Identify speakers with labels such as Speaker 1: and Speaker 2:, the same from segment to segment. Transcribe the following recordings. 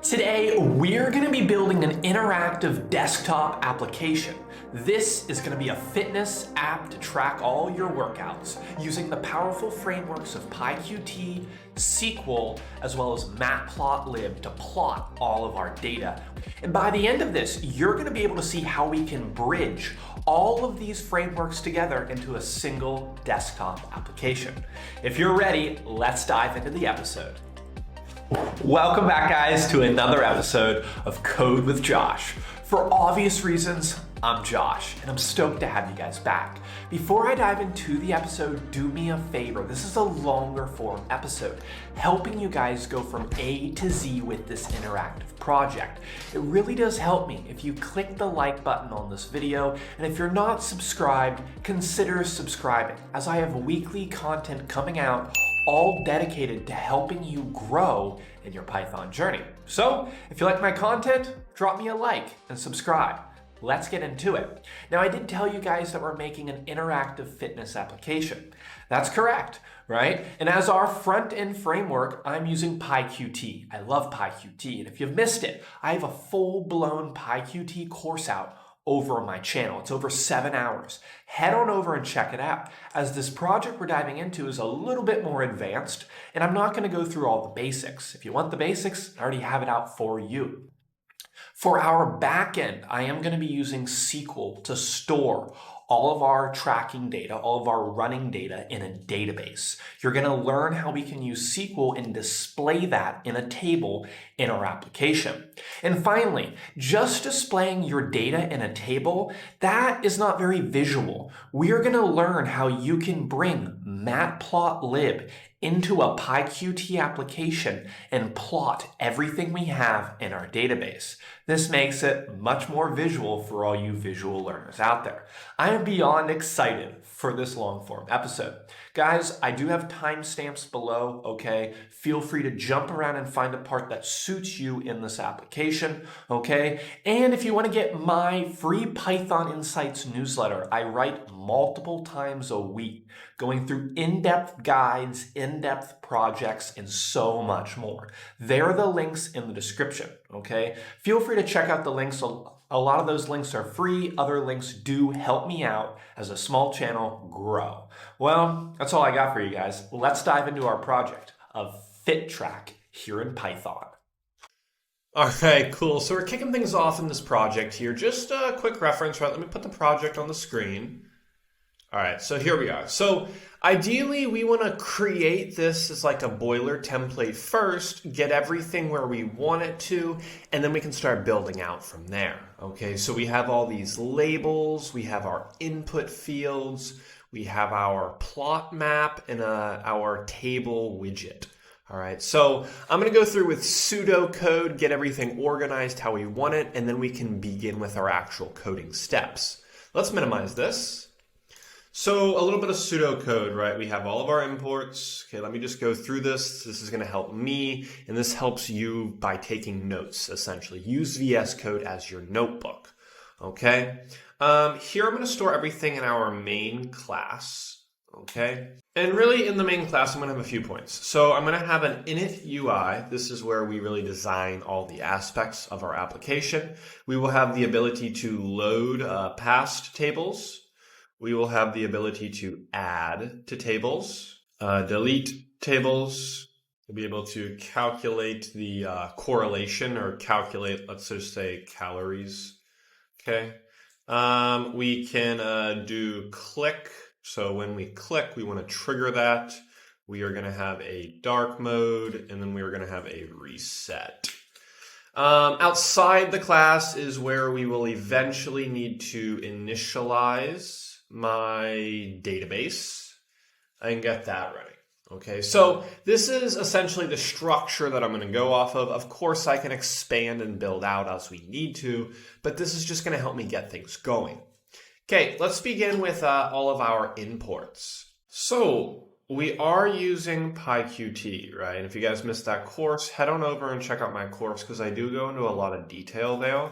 Speaker 1: Today, we're going to be building an interactive desktop application. This is going to be a fitness app to track all your workouts using the powerful frameworks of PyQt, SQL, as well as Matplotlib to plot all of our data. And by the end of this, you're going to be able to see how we can bridge all of these frameworks together into a single desktop application. If you're ready, let's dive into the episode. Welcome back, guys, to another episode of Code with Josh. For obvious reasons, I'm Josh, and I'm stoked to have you guys back. Before I dive into the episode, do me a favor. This is a longer form episode, helping you guys go from A to Z with this interactive project. It really does help me if you click the like button on this video, and if you're not subscribed, consider subscribing, as I have weekly content coming out all dedicated to helping you grow in your Python journey. So if you like my content, drop me a like and subscribe. Let's get into it. Now, I did tell you guys that we're making an interactive fitness application. That's correct, right? And as our front-end framework, I'm using PyQt. I love PyQt, and if you've missed it, I have a full-blown PyQt course out over on my channel. It's over 7 hours. Head on over and check it out, as this project we're diving into is a little bit more advanced, and I'm not going to go through all the basics. If you want the basics, I already have it out for you. For our backend, I am going to be using SQL to store all of our tracking data, all of our running data in a database. You're going to learn how we can use SQL and display that in a table in our application. And finally, just displaying your data in a table, that is not very visual. We are going to learn how you can bring Matplotlib into a PyQt application and plot everything we have in our database. This makes it much more visual for all you visual learners out there. I am beyond excited for this long form episode. Guys, I do have timestamps below, okay? Feel free to jump around and find a part that suits you in this application, okay? And if you want to get my free Python Insights newsletter, I write multiple times a week, going through in-depth guides, in-depth projects, and so much more. There are the links in the description, okay? Feel free to check out the links. A lot of those links are free. Other links do help me out as a small channel grow. Well, that's all I got for you guys. Let's dive into our project of FitTrack here in Python.
Speaker 2: Okay, cool. So we're kicking things off in this project here. Just a quick reference, right? Let me put the project on the screen. All right, so here we are. So ideally, we want to create this as like a boiler template first, get everything where we want it to, and then we can start building out from there. Okay, so we have all these labels, we have our input fields, we have our plot map, and our table widget. All right, so I'm going to go through with pseudocode, get everything organized how we want it, and then we can begin with our actual coding steps. Let's minimize this. So a little bit of pseudocode, right? We have all of our imports. Okay, let me just go through this. This is going to help me, and this helps you by taking notes, essentially. Use VS Code as your notebook, okay? Here I'm going to store everything in our main class, okay? And really in the main class, I'm going to have a few points. So I'm going to have an init UI. This is where we really design all the aspects of our application. We will have the ability to load past tables. We will have the ability to add to tables, delete tables. We'll be able to calculate the correlation or calculate, let's just say, calories. Okay. We can do click. So when we click, we want to trigger that. We are going to have a dark mode, and then we are going to have a reset. Outside the class is where we will eventually need to initialize my database and get that ready. Okay, so this is essentially the structure that I'm going to go off of. Of course, I can expand and build out as we need to, but this is just going to help me get things going. Okay, let's begin with all of our imports. So we are using PyQt, right? And if you guys missed that course, head on over and check out my course because I do go into a lot of detail there.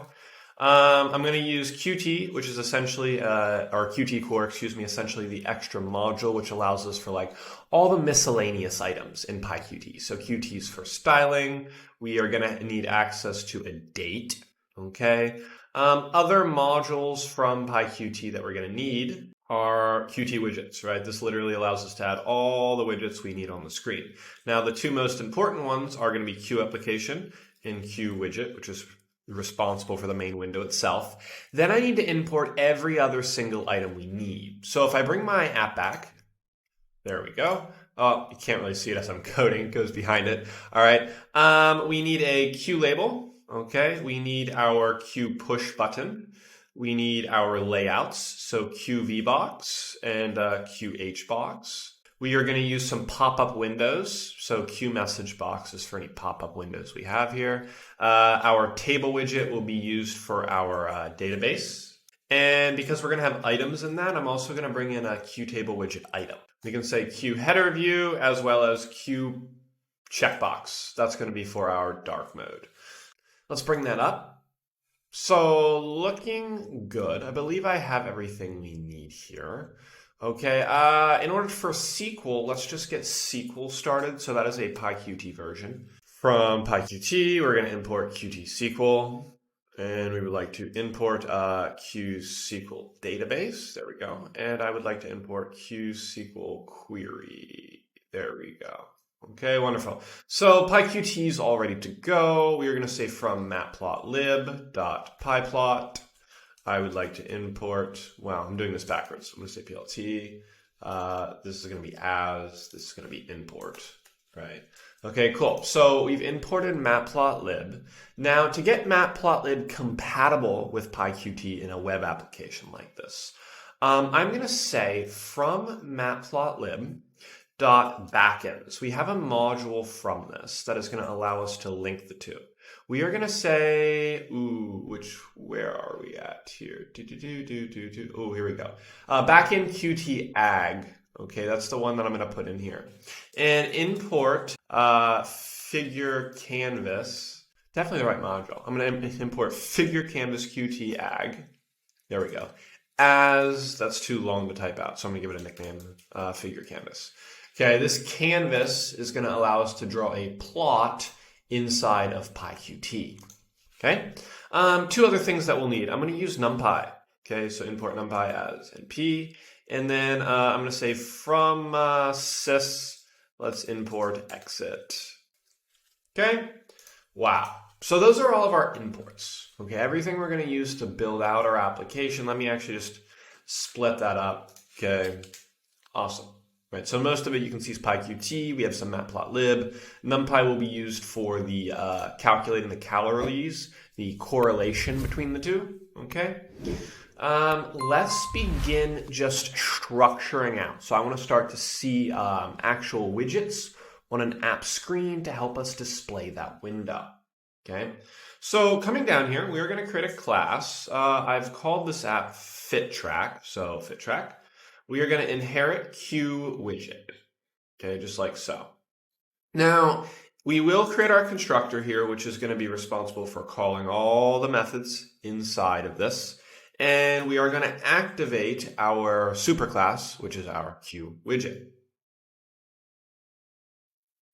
Speaker 2: I'm going to use Qt, which is essentially, or Qt core, excuse me, essentially the extra module, which allows us for like all the miscellaneous items in PyQt. So Qt is for styling. We are going to need access to a date. Okay. Other modules from PyQt that we're going to need are Qt widgets, right? This literally allows us to add all the widgets we need on the screen. Now, the two most important ones are going to be Q application and Q widget, which is responsible for the main window itself. Then I need to import every other single item we need. So if I bring my app back, there we go. Oh, you can't really see it as I'm coding, it goes behind it. All right, we need a Q label, okay? We need our Q push button. We need our layouts, so QV box and QH box. We are going to use some pop-up windows. So Q message box is for any pop-up windows we have here. Our table widget will be used for our database. And because we're going to have items in that, I'm also going to bring in a Q table widget item. We can say Q header view as well as Q checkbox. That's going to be for our dark mode. Let's bring that up. So looking good. I believe I have everything we need here. Okay, in order for SQL, let's just get SQL started. So that is a PyQt version. From PyQt, we're going to import Qt SQL. And we would like to import QSQL Database. There we go. And I would like to import QSQL Query. There we go. Okay, wonderful. So PyQt is all ready to go. We are going to say from matplotlib.pyplot. I would like to import, well, I'm doing this backwards. I'm going to say PLT. This is going to be as, this is going to be import, right? Okay, cool. So we've imported Matplotlib. Now to get Matplotlib compatible with PyQt in a web application like this, I'm going to say from matplotlib.backends. We have a module from this that is going to allow us to link the two. We are going to say, where are we at here? Oh, here we go. Backend Qt ag. Okay, that's the one that I'm going to put in here. And import figure canvas. Definitely the right module. I'm going to import figure canvas Qt ag. There we go. As, that's too long to type out, so I'm going to give it a nickname, figure canvas. Okay, this canvas is going to allow us to draw a plot inside of PyQt. Okay, two other things that we'll need. I'm going to use NumPy. Okay, so import NumPy as NP. And then I'm going to say from sys, let's import exit. Okay, wow. So those are all of our imports. Okay, everything we're going to use to build out our application. Let me actually just split that up. Okay, awesome. Right, so most of it you can see is PyQt. We have some Matplotlib. NumPy will be used for the calculating the calories, the correlation between the two. Okay. Let's begin just structuring out. So I want to start to see actual widgets on an app screen to help us display that window. Okay. So coming down here, we are going to create a class. I've called this app FitTrack. So FitTrack. We are going to inherit Q widget. Okay, just like so. Now, we will create our constructor here, which is going to be responsible for calling all the methods inside of this. And we are going to activate our superclass, which is our Q widget.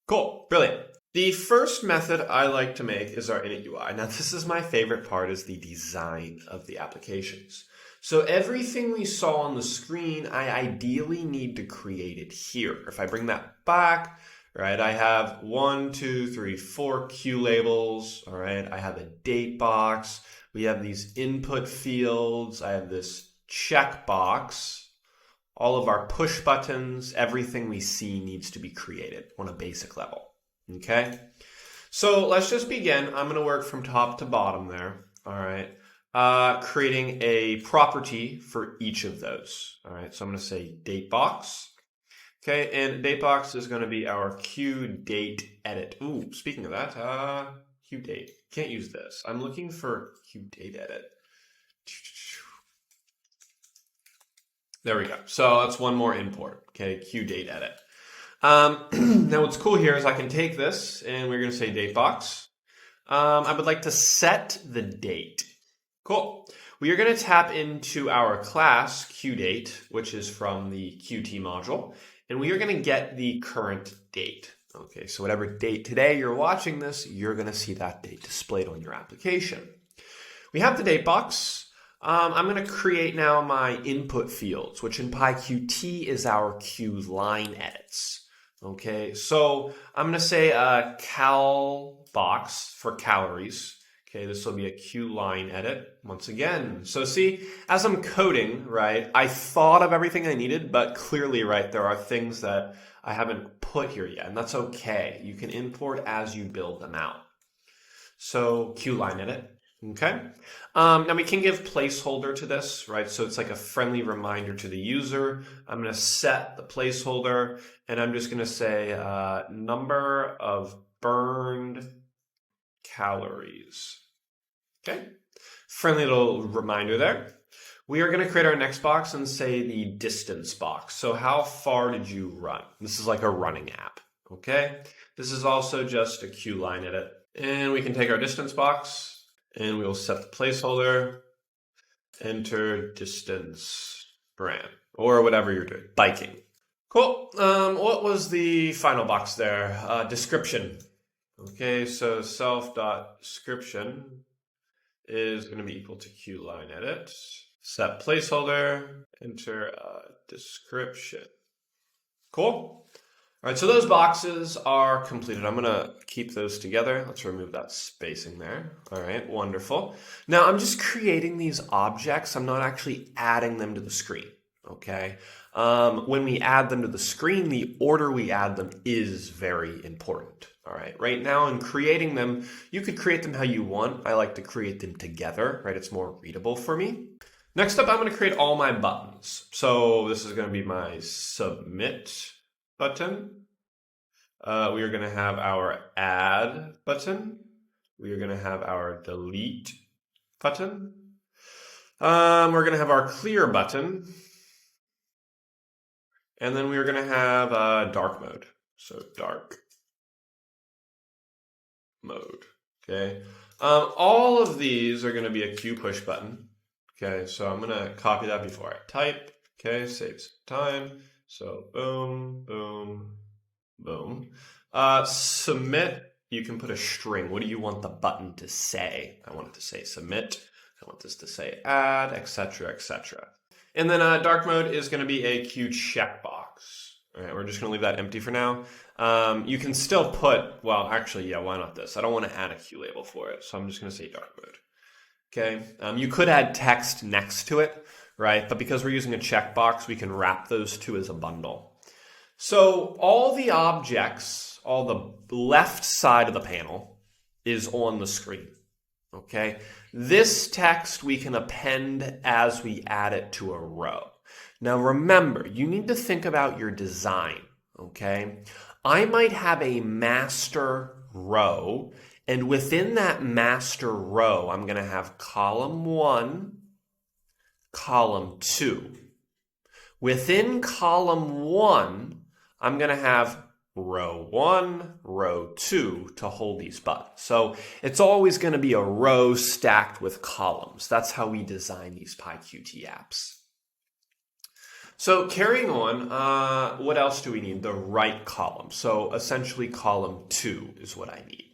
Speaker 2: Cool, brilliant. The first method I like to make is our init UI. Now, this is my favorite part, is the design of the applications. So everything we saw on the screen, I ideally need to create it here. If I bring that back, right, I have 1, 2, 3, 4 Q labels. All right, I have a date box. We have these input fields. I have this checkbox. All of our push buttons, everything we see needs to be created on a basic level. Okay, so let's just begin. I'm going to work from top to bottom there. All right. Creating a property for each of those. All right, so I'm going to say date box. Okay, and date box is going to be our Q date edit. Ooh, speaking of that, Q date. Can't use this. I'm looking for Q date edit. There we go. So that's one more import. Okay, Q date edit. Now what's cool here is I can take this and we're going to say date box. I would like to set the date. Cool. We are going to tap into our class QDate, which is from the Qt module, and we are going to get the current date. Okay, so whatever date today you're watching this, you're going to see that date displayed on your application. We have the date box. I'm going to create now my input fields, which in PyQt is our Q line edits. Okay, so I'm going to say cal box for calories. Okay, this will be a Q line edit once again. So see, as I'm coding, right, I thought of everything I needed, but clearly, right, there are things that I haven't put here yet, and that's okay. You can import as you build them out. So Q line edit. Okay. Now we can give placeholder to this, right? So it's like a friendly reminder to the user. I'm going to set the placeholder, and I'm just going to say number of burned calories. Okay. Friendly little reminder there. We are going to create our next box and say the distance box. So how far did you run? This is like a running app. Okay. This is also just a Q line edit. And we can take our distance box. And we'll set the placeholder, enter distance brand, or whatever you're doing, biking. Cool. What was the final box there? Description. Okay, so self.description is going to be equal to Q line edit. Set placeholder, enter description. Cool. All right, so those boxes are completed. I'm going to keep those together. Let's remove that spacing there. All right, wonderful. Now I'm just creating these objects. I'm not actually adding them to the screen, okay? When we add them to the screen, the order we add them is very important, all right? Right now in creating them, you could create them how you want. I like to create them together, right? It's more readable for me. Next up, I'm going to create all my buttons. So this is going to be my submit button. We are going to have our add button. We are going to have our delete button. We're going to have our clear button. And then we are going to have dark mode. So dark mode. Okay. All of these are going to be a Q push button. Okay. So I'm going to copy that before I type. Okay. Saves time. So boom, boom, boom. Submit, you can put a string. What do you want the button to say? I want it to say submit. I want this to say add, etc., etc. And then dark mode is going to be a Q checkbox. All right, we're just going to leave that empty for now. You can still put, well, actually, yeah, why not this? I don't want to add a Q label for it, so I'm just going to say dark mode. Okay, you could add text next to it, right? But because we're using a checkbox, we can wrap those two as a bundle. So all the objects, all the left side of the panel is on the screen, okay? This text we can append as we add it to a row. Now remember, you need to think about your design, okay? I might have a master row, and within that master row, I'm going to have column 1, column 2. Within column 1, I'm going to have row 1, row 2 to hold these buttons. So it's always going to be a row stacked with columns. That's how we design these PyQt apps. So carrying on, what else do we need? The right column. So essentially column 2 is what I need.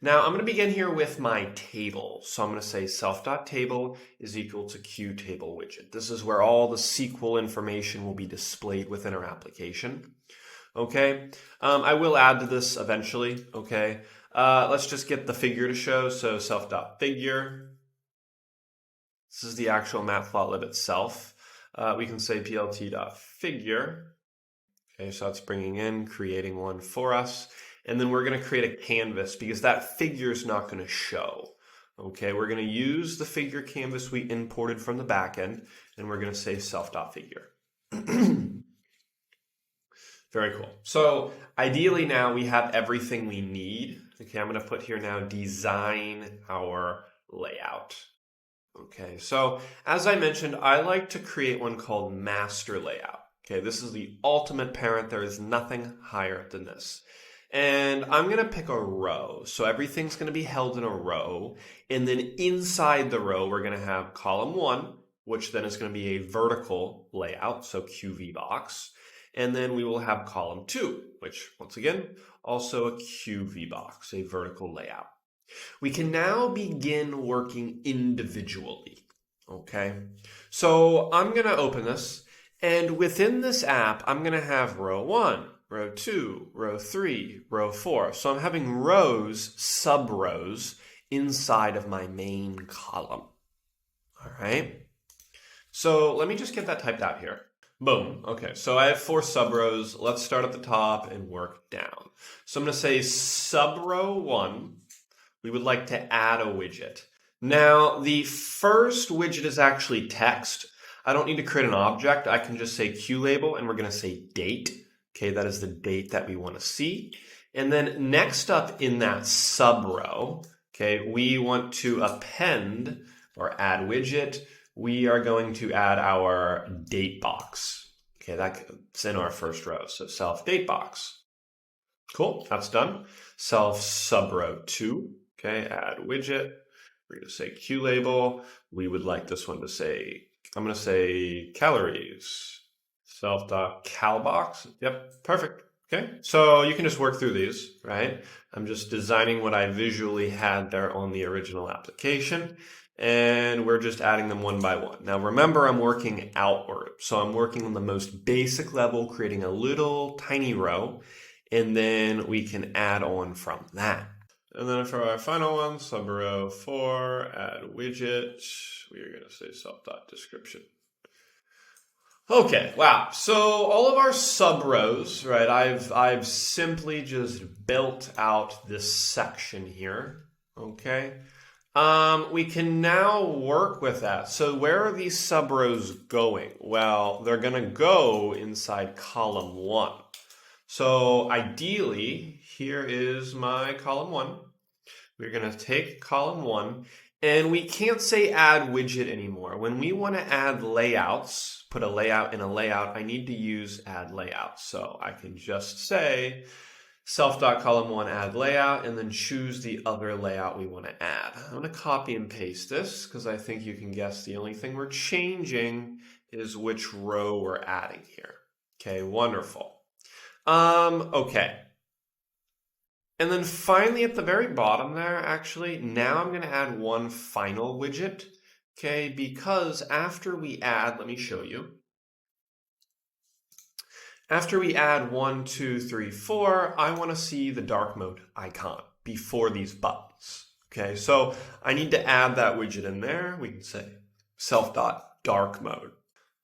Speaker 2: Now I'm going to begin here with my table. So I'm going to say self.table is equal to QTableWidget. This is where all the SQL information will be displayed within our application. Okay, I will add to this eventually. Okay, let's just get the figure to show. So self.figure. This is the actual Matplotlib itself. We can say plt.figure. Okay, so that's bringing in, creating one for us. And then we're going to create a canvas because that figure is not going to show. Okay, we're going to use the figure canvas we imported from the backend, and we're going to say self.figure. Very cool. So ideally now we have everything we need. Okay, I'm going to put here now design our layout. Okay, so as I mentioned, I like to create one called master layout. Okay, this is the ultimate parent. There is nothing higher than this. And I'm going to pick a row. So everything's going to be held in a row. And then inside the row, we're going to have column 1, which then is going to be a vertical layout, so QV box. And then we will have column 2, which once again, also a QV box, a vertical layout. We can now begin working individually. Okay, so I'm going to open this, and within this app, I'm going to have row 1, row 2, row 3, row 4. So I'm having rows, sub-rows, inside of my main column. All right, so let me just get that typed out here. Boom. Okay, so I have 4 sub-rows. Let's start at the top and work down. So I'm going to say sub-row 1, we would like to add a widget. Now, the first widget is actually text. I don't need to create an object. I can just say QLabel, and we're going to say date. Okay, that is the date that we want to see. And then next up in that sub-row, okay, we want to append or add widget. We are going to add our date box. Okay, that's in our first row. So self date box. Cool, that's done. Self sub-row 2. Okay, add widget. We're going to say QLabel. We would like this one to say, I'm going to say calories. Self.calbox. Yep, perfect. Okay, so you can just work through these, right? I'm just designing what I visually had there on the original application, and we're just adding them one by one. Now remember, I'm working outward, so I'm working on the most basic level, creating a little tiny row, and then we can add on from that. And then for our final one, sub-row 4, add widget, we are going to say self.description. Okay, wow. So all of our sub-rows, right, I've simply just built out this section here, okay? We can now work with that. So where are these sub-rows going? Well, they're going to go inside column 1. So ideally, here is my column 1. We're going to take column 1, and we can't say add widget anymore. When we want to add layouts, put a layout in a layout, I need to use add layout. So I can just say self.column1 add layout, and then choose the other layout we want to add. I'm going to copy and paste this because I think you can guess the only thing we're changing is which row we're adding here. Okay, wonderful. Okay. And then finally at the very bottom there, actually, now I'm going to add one final widget, okay, because after we add, let me show you. After we add 1, 2, 3, 4, I want to see the dark mode icon before these buttons, okay? So I need to add that widget in there. We can say self.dark mode.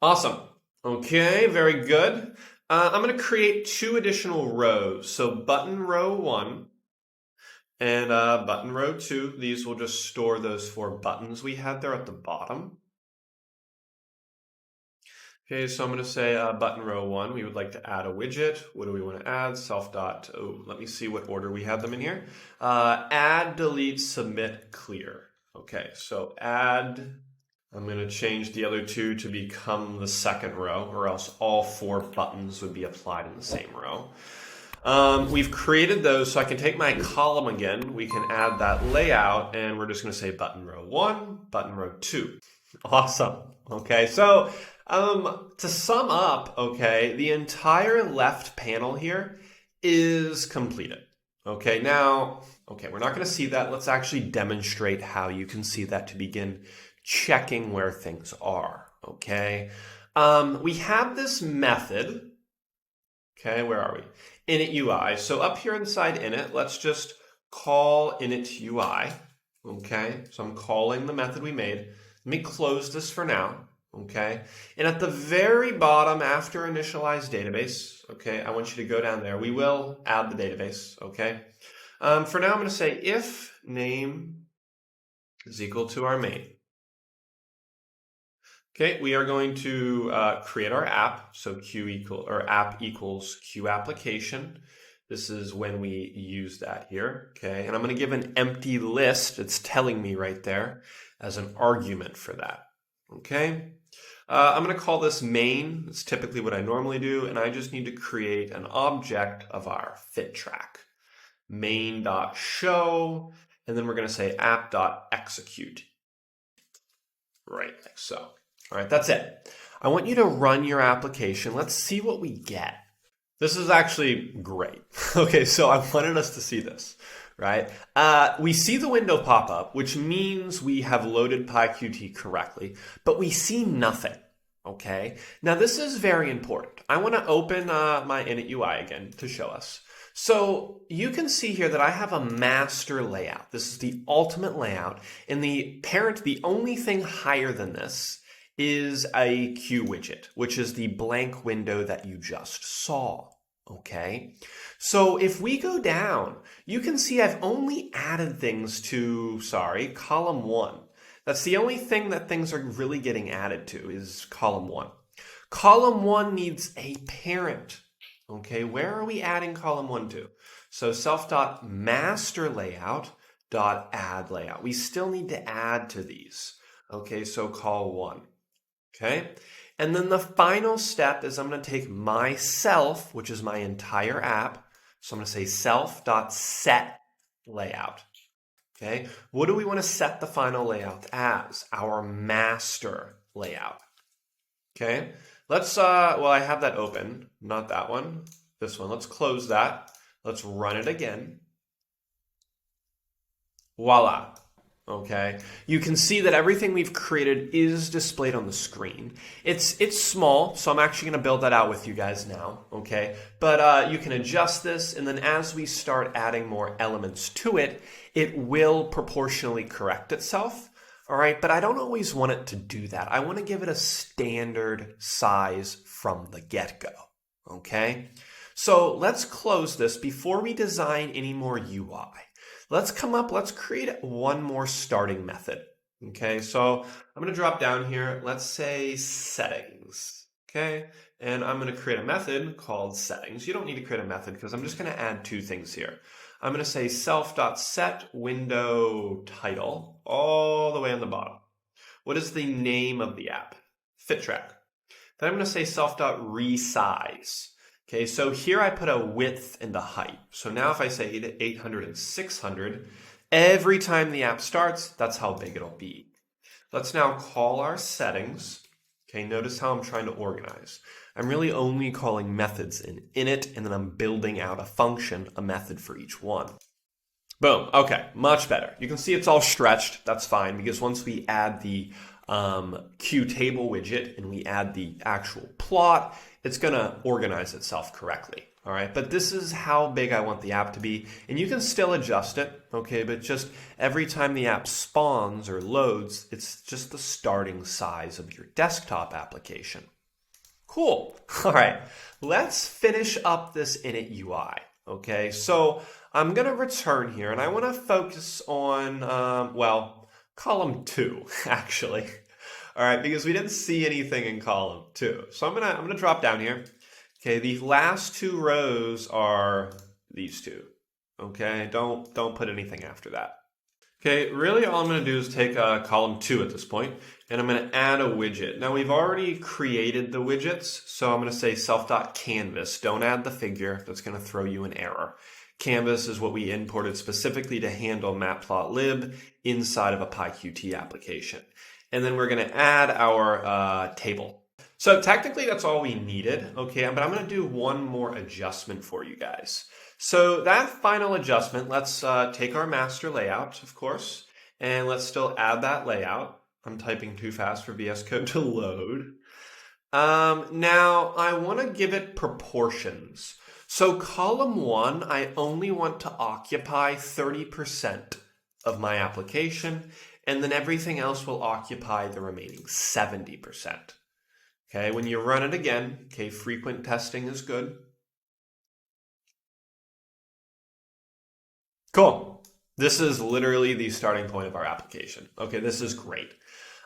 Speaker 2: Awesome. Okay, very good. I'm going to create 2 additional rows. So button row 1 and button row 2. These will just store those 4 buttons we had there at the bottom. Okay, so I'm going to say button row 1. We would like to add a widget. What do we want to add? Let me see what order we have them in here. Add, delete, submit, clear. Okay, so add. I'm going to change the other 2 to become the second row, or else all 4 buttons would be applied in the same row. We've created those, so I can take my column again. We can add that layout, and we're just going to say button row 1, button row 2. Awesome. Okay, so to sum up, okay, the entire left panel here is completed. Okay, now, we're not going to see that. Let's actually demonstrate how you can see that to begin checking where things are, okay? We have this method, okay, where are we? Init UI. So up here inside init, let's just call init UI, okay? So I'm calling the method we made. Let me close this for now, okay? And at the very bottom, after initialize database, okay, I want you to go down there. We will add the database, okay? For now, I'm going to say if name is equal to our main. Okay, we are going to create our app. So app equals Q application. This is when we use that here. Okay, and I'm going to give an empty list. It's telling me right there as an argument for that. Okay, I'm going to call this main. It's typically what I normally do, and I just need to create an object of our fit track. main.show, and then we're going to say app.execute. Right, like so. All right, that's it. I want you to run your application. Let's see what we get. This is actually great. Okay, so I wanted us to see this, right? We see the window pop up, which means we have loaded PyQt correctly, but we see nothing, okay? Now, this is very important. I want to open my init UI again to show us. So you can see here that I have a master layout. This is the ultimate layout, and the only thing higher than this is a Q widget, which is the blank window that you just saw, okay? So if we go down, you can see I've only added things to, column 1. That's the only thing that things are really getting added to is column 1. Column 1 needs a parent, okay? Where are we adding column 1 to? So self.masterLayout.add We still need to add to these, okay? So call 1. Okay, and then the final step is I'm going to take myself, which is my entire app. So I'm going to say self.setLayout. Okay, what do we want to set the final layout as? Our master layout. Okay, let's, I have that open, not that one, this one. Let's close that. Let's run it again. Voila. Okay, you can see that everything we've created is displayed on the screen. It's small, so I'm actually going to build that out with you guys now, okay? But you can adjust this, and then as we start adding more elements to it, it will proportionally correct itself, all right? But I don't always want it to do that. I want to give it a standard size from the get-go, okay? So let's close this before we design any more UI. Let's create one more starting method. Okay, so I'm gonna drop down here, let's say settings, okay? And I'm gonna create a method called settings. You don't need to create a method because I'm just gonna add 2 things here. I'm gonna say self.setWindowTitle all the way on the bottom. What is the name of the app? FitTrack. Then I'm gonna say self.resize. Okay, so here I put a width and a height. So now if I say 800 and 600, every time the app starts, that's how big it'll be. Let's now call our settings. Okay, notice how I'm trying to organize. I'm really only calling methods in init, and then I'm building out a function, a method for each one. Boom, okay, much better. You can see it's all stretched, that's fine, because once we add the Q table widget and we add the actual plot, it's gonna organize itself correctly, all right? But this is how big I want the app to be, and you can still adjust it, okay? But just every time the app spawns or loads, it's just the starting size of your desktop application. Cool, all right, let's finish up this init UI, okay? So I'm gonna return here, and I wanna focus on, column 2, actually. All right, because we didn't see anything in column 2. So I'm gonna drop down here. Okay, the last 2 rows are these 2. Okay, don't put anything after that. Okay, really all I'm gonna do is take column 2 at this point, and I'm gonna add a widget. Now we've already created the widgets, so I'm gonna say self.canvas. Don't add the figure, that's gonna throw you an error. Canvas is what we imported specifically to handle Matplotlib inside of a PyQt application. And then we're going to add our table. So technically that's all we needed, okay? But I'm going to do one more adjustment for you guys. So that final adjustment, let's take our master layout, of course, and let's still add that layout. I'm typing too fast for VS Code to load. Now I want to give it proportions. So column 1, I only want to occupy 30% of my application, and then everything else will occupy the remaining 70%. Okay, when you run it again, okay, frequent testing is good. Cool. This is literally the starting point of our application. Okay, this is great.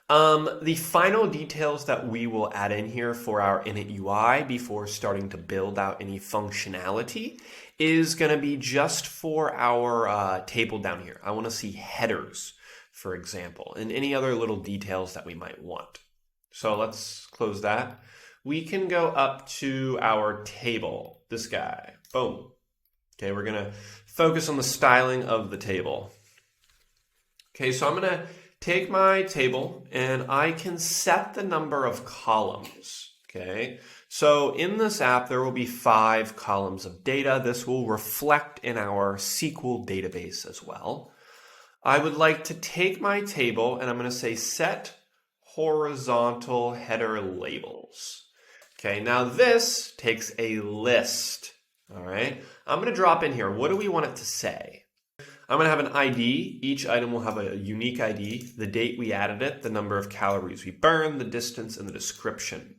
Speaker 2: The final details that we will add in here for our init UI before starting to build out any functionality is going to be just for our table down here. I want to see headers, for example, and any other little details that we might want. So let's close that. We can go up to our table, this guy, boom. Okay, we're gonna focus on the styling of the table. Okay, so I'm going to take my table and I can set the number of columns. Okay, so in this app, there will be 5 columns of data. This will reflect in our SQL database as well. I would like to take my table and I'm going to say set horizontal header labels. Okay, now this takes a list. All right, I'm going to drop in here. What do we want it to say? I'm going to have an ID. Each item will have a unique ID, the date we added it, the number of calories we burned, the distance, and the description.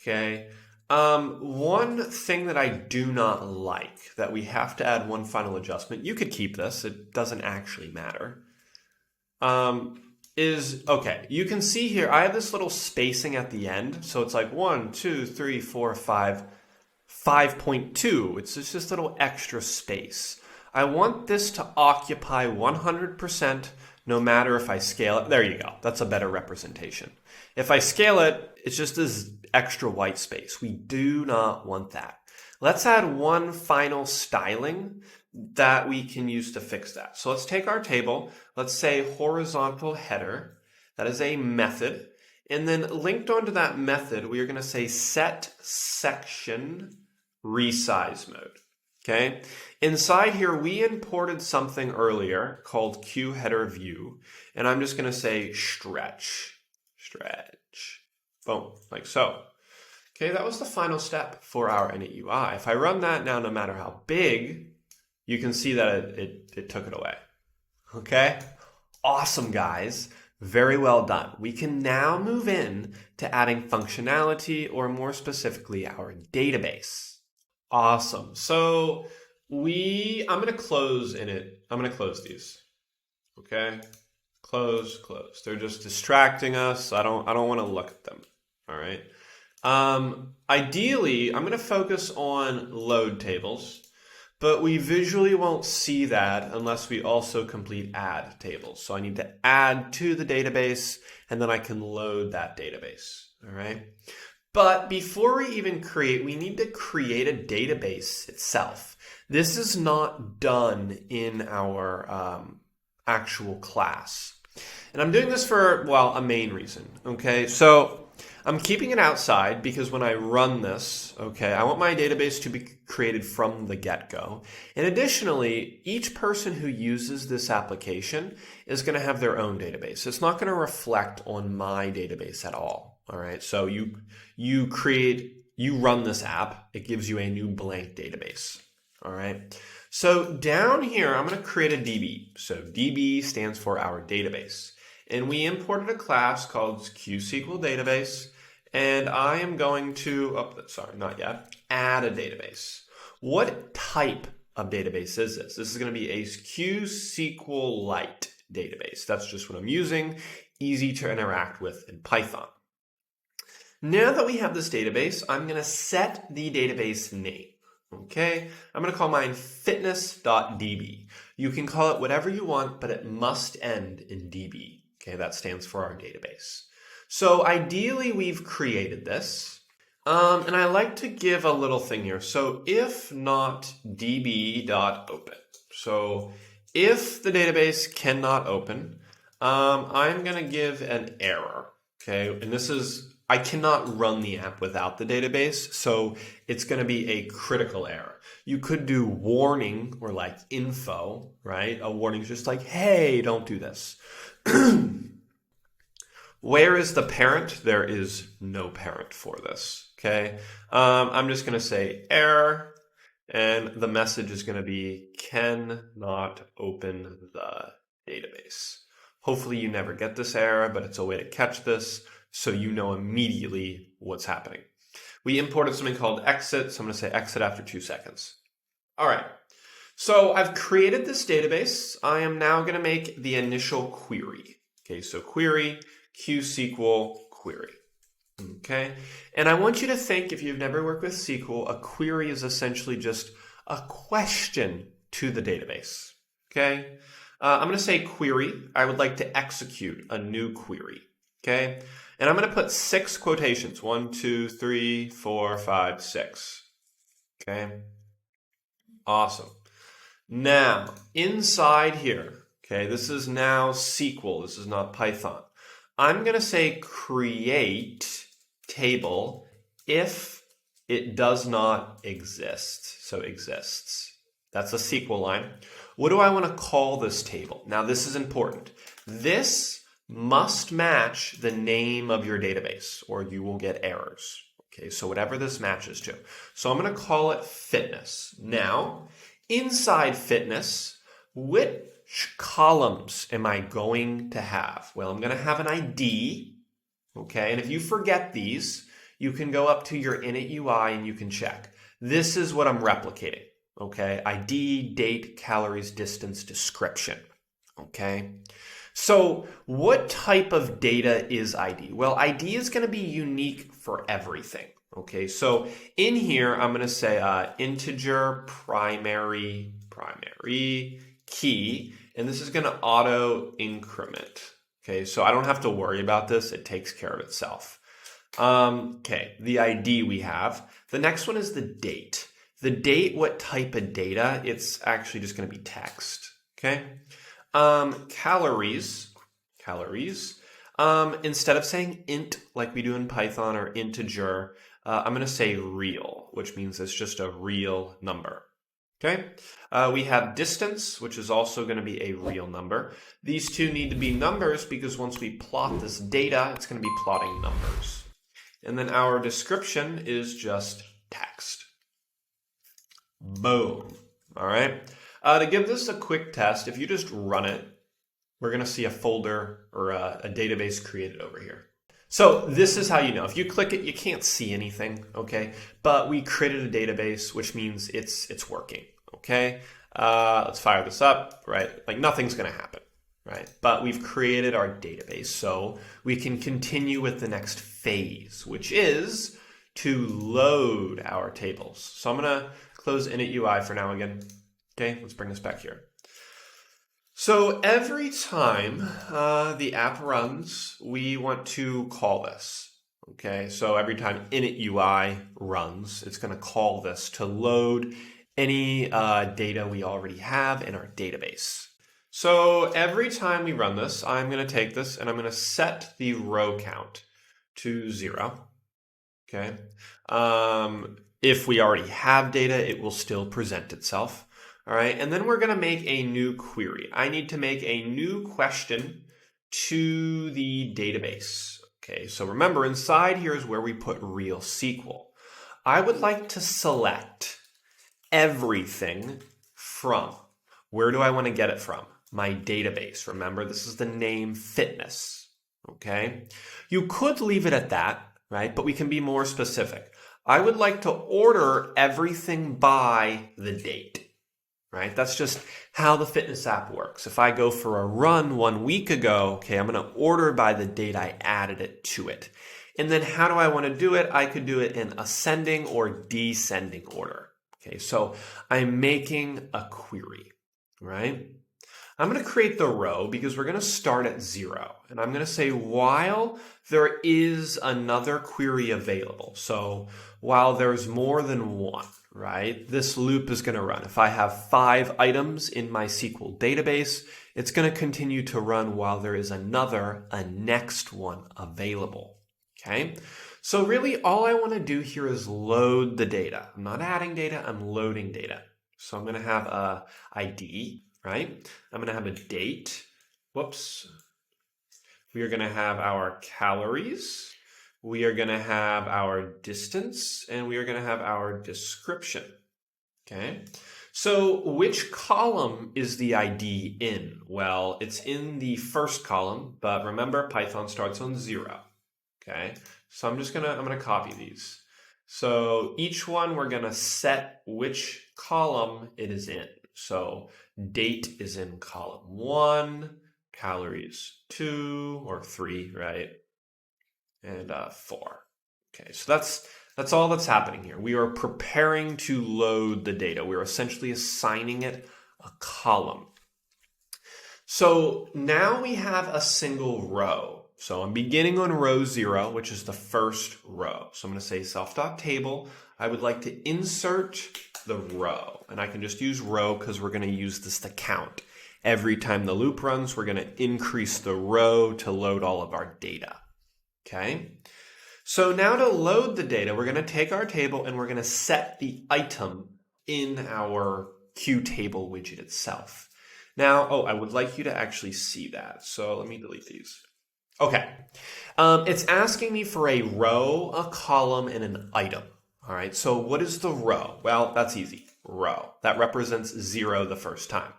Speaker 2: Okay. One thing that I do not like, that we have to add one final adjustment, you could keep this, it doesn't actually matter, is, okay, you can see here, I have this little spacing at the end. So it's like 1, 2, 3, 4, 5, 5.2. It's just this little extra space. I want this to occupy 100% no matter if I scale it. There you go. That's a better representation. If I scale it, it's just this extra white space. We do not want that. Let's add one final styling that we can use to fix that. So let's take our table. Let's say horizontal header. That is a method. And then linked onto that method, we are going to say set section resize mode. Okay. Inside here, we imported something earlier called QHeaderView, and I'm just going to say stretch, boom, like so. Okay, that was the final step for our init UI. If I run that now, no matter how big, you can see that it took it away. Okay, awesome, guys. Very well done. We can now move in to adding functionality, or more specifically, our database. Awesome. So I'm going to close init. I'm going to close these. Okay. Close. They're just distracting us. I don't want to look at them. All right. Ideally, I'm going to focus on load tables, but we visually won't see that unless we also complete add tables. So I need to add to the database and then I can load that database. All right. But before we even create, we need to create a database itself. This is not done in our actual class. And I'm doing this for, well, a main reason, okay? So I'm keeping it outside because when I run this, okay, I want my database to be created from the get-go. And additionally, each person who uses this application is going to have their own database. It's not going to reflect on my database at all. All right, so you run this app, it gives you a new blank database. All right, so down here, I'm going to create a DB. So DB stands for our database. And we imported a class called SQL Database. And I am going to, add a database. What type of database is this? This is going to be a SQLite database. That's just what I'm using. Easy to interact with in Python. Now that we have this database, I'm going to set the database name. Okay, I'm going to call mine fitness.db. You can call it whatever you want, but it must end in db. Okay, that stands for our database. So ideally, we've created this. And I like to give a little thing here. So if not db.open. So if the database cannot open, I'm going to give an error. Okay, and this is, I cannot run the app without the database, so it's going to be a critical error. You could do warning or like info, right? A warning is just like, hey, don't do this. Where is the parent? There is no parent for this, okay? I'm just going to say error, and the message is going to be cannot open the database. Hopefully you never get this error, but it's a way to catch this so you know immediately what's happening. We imported something called exit, so I'm going to say exit after 2 seconds. All right, so I've created this database. I am now going to make the initial query. Okay, so query, QSQL query. Okay, and I want you to think, if you've never worked with SQL, a query is essentially just a question to the database. Okay, I'm going to say query. I would like to execute a new query. Okay, and I'm going to put 6 quotations. 1, 2, 3, 4, 5, 6. Okay, awesome. Now, inside here, okay, this is now SQL. This is not Python. I'm going to say create table if it does not exist. So exists. That's a SQL line. What do I want to call this table? Now, this is important. This must match the name of your database or you will get errors. Okay, so whatever this matches to. So I'm going to call it fitness. Now, inside fitness, which columns am I going to have? Well, I'm going to have an ID. Okay, and if you forget these, you can go up to your init UI and you can check. This is what I'm replicating. Okay, ID, date, calories, distance, description. Okay, so what type of data is ID? Well, ID is going to be unique for everything. Okay, so in here, I'm going to say integer primary key, and this is going to auto increment. Okay, so I don't have to worry about this. It takes care of itself. Okay, the ID we have. The next one is the date. The date, what type of data? It's actually just going to be text. Okay. Calories. Instead of saying int like we do in Python or integer, I'm going to say real, which means it's just a real number. Okay. We have distance, which is also going to be a real number. These two need to be numbers because once we plot this data, it's going to be plotting numbers. And then our description is just text. Boom. All right. To give this a quick test, if you just run it, we're going to see a folder or a database created over here. So this is how you know. If you click it, you can't see anything, okay? But we created a database, which means it's working, okay? Let's fire this up, right? Like nothing's going to happen, right? But we've created our database, so we can continue with the next phase, which is to load our tables. So I'm going to close init UI for now again. Okay, let's bring this back here. So every time the app runs, we want to call this. Okay, so every time init UI runs, it's going to call this to load any data we already have in our database. So every time we run this, I'm going to take this and I'm going to set the row count to 0. Okay. If we already have data, it will still present itself. All right. And then we're going to make a new query. I need to make a new question to the database. Okay. So remember, inside here is where we put real SQL. I would like to select everything from. Where do I want to get it from? My database. Remember, this is the name fitness. Okay. You could leave it at that, right? But we can be more specific. I would like to order everything by the date, right? That's just how the fitness app works. If I go for a run 1 week ago, okay, I'm going to order by the date I added it to it. And then how do I want to do it? I could do it in ascending or descending order. Okay, so I'm making a query, right? I'm going to create the row because we're going to start at 0. And I'm going to say while there is another query available. So while there's more than one, right, this loop is going to run. If I have 5 items in my SQL database, it's going to continue to run while there is a next one available. Okay, so really all I want to do here is load the data. I'm not adding data, I'm loading data. So I'm going to have a ID. Right? I'm going to have a date. Whoops. We are going to have our calories. We are going to have our distance. And we are going to have our description. Okay. So which column is the ID in? Well, it's in the first column, but remember Python starts on 0. Okay. So I'm going to copy these. So each one we're going to set which column it is in. So date is in column 1, calories 2 or 3, right? And 4. Okay, so that's all that's happening here. We are preparing to load the data. We're essentially assigning it a column. So now we have a single row. So I'm beginning on row 0, which is the first row. So I'm going to say self.table. I would like to insert the row. And I can just use row because we're going to use this to count. Every time the loop runs, we're going to increase the row to load all of our data. Okay? So now to load the data, we're going to take our table and we're going to set the item in our QTable widget itself. Now, I would like you to actually see that. So let me delete these. Okay. It's asking me for a row, a column, and an item. All right. So what is the row? Well, that's easy. Row. That represents 0 the first time.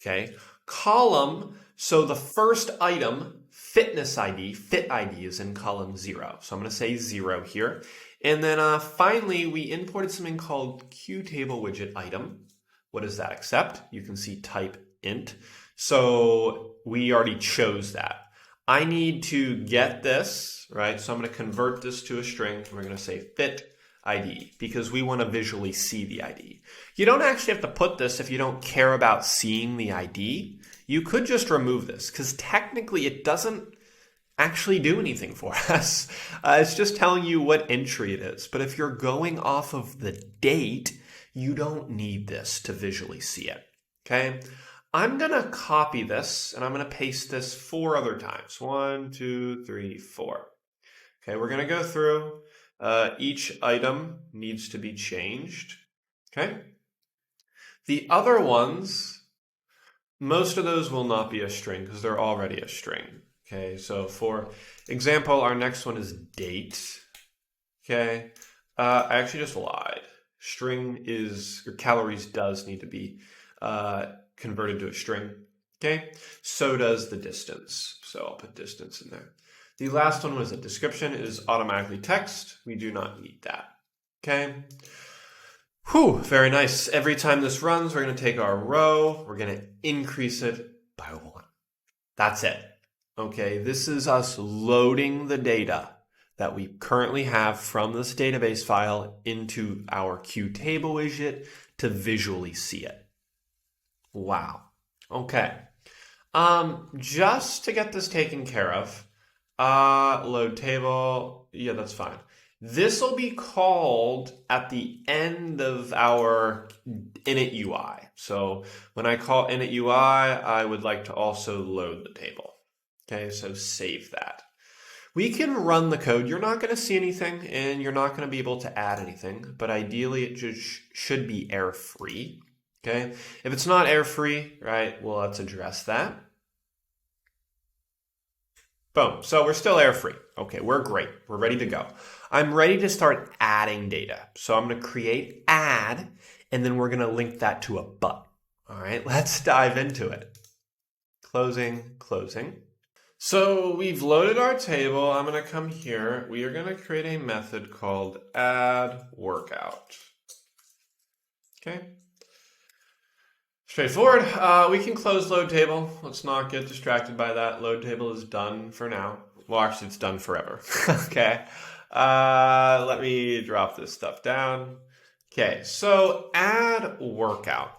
Speaker 2: Okay. Column. So the first item, fitness ID, fit ID is in column 0. So I'm going to say 0 here. And then finally, we imported something called QTable widget item. What does that accept? You can see type int. So we already chose that. I need to get this, right? So I'm going to convert this to a string. And we're going to say fit ID because we want to visually see the ID. You don't actually have to put this if you don't care about seeing the ID. You could just remove this because technically it doesn't actually do anything for us. It's just telling you what entry it is. But if you're going off of the date, you don't need this to visually see it. Okay? I'm going to copy this and I'm going to paste this 4 other times. 1, 2, 3, 4. Okay, we're going to go through. Each item needs to be changed. Okay? The other ones, most of those will not be a string because they're already a string. Okay, so for example, our next one is date. Okay, I actually just lied. String is, or calories does need to be converted to a string. Okay, so does the distance. So I'll put distance in there. The last one was a description. It is automatically text. We do not need that. Okay. Whew, very nice. Every time this runs, we're going to take our row. We're going to increase it by 1. That's it. Okay, this is us loading the data that we currently have from this database file into our QTable widget to visually see it. Wow. Okay. Just to get this taken care of, load table, yeah, that's fine. This will be called at the end of our init UI. So when I call init UI, I would like to also load the table. Okay, so save that. We can run the code. You're not going to see anything and you're not going to be able to add anything, but ideally it just should be error-free. Okay, if it's not error-free, right, well, let's address that. Boom, so we're still error-free. Okay, we're great. We're ready to go. I'm ready to start adding data. So I'm going to create add, and then we're going to link that to a button. All right, let's dive into it. Closing, closing. So we've loaded our table. I'm going to come here. We are going to create a method called add workout. Okay. Straightforward. We can close load table. Let's not get distracted by that. Load table is done for now. Well, actually, it's done forever. Okay. Let me drop this stuff down. Okay. So add workout.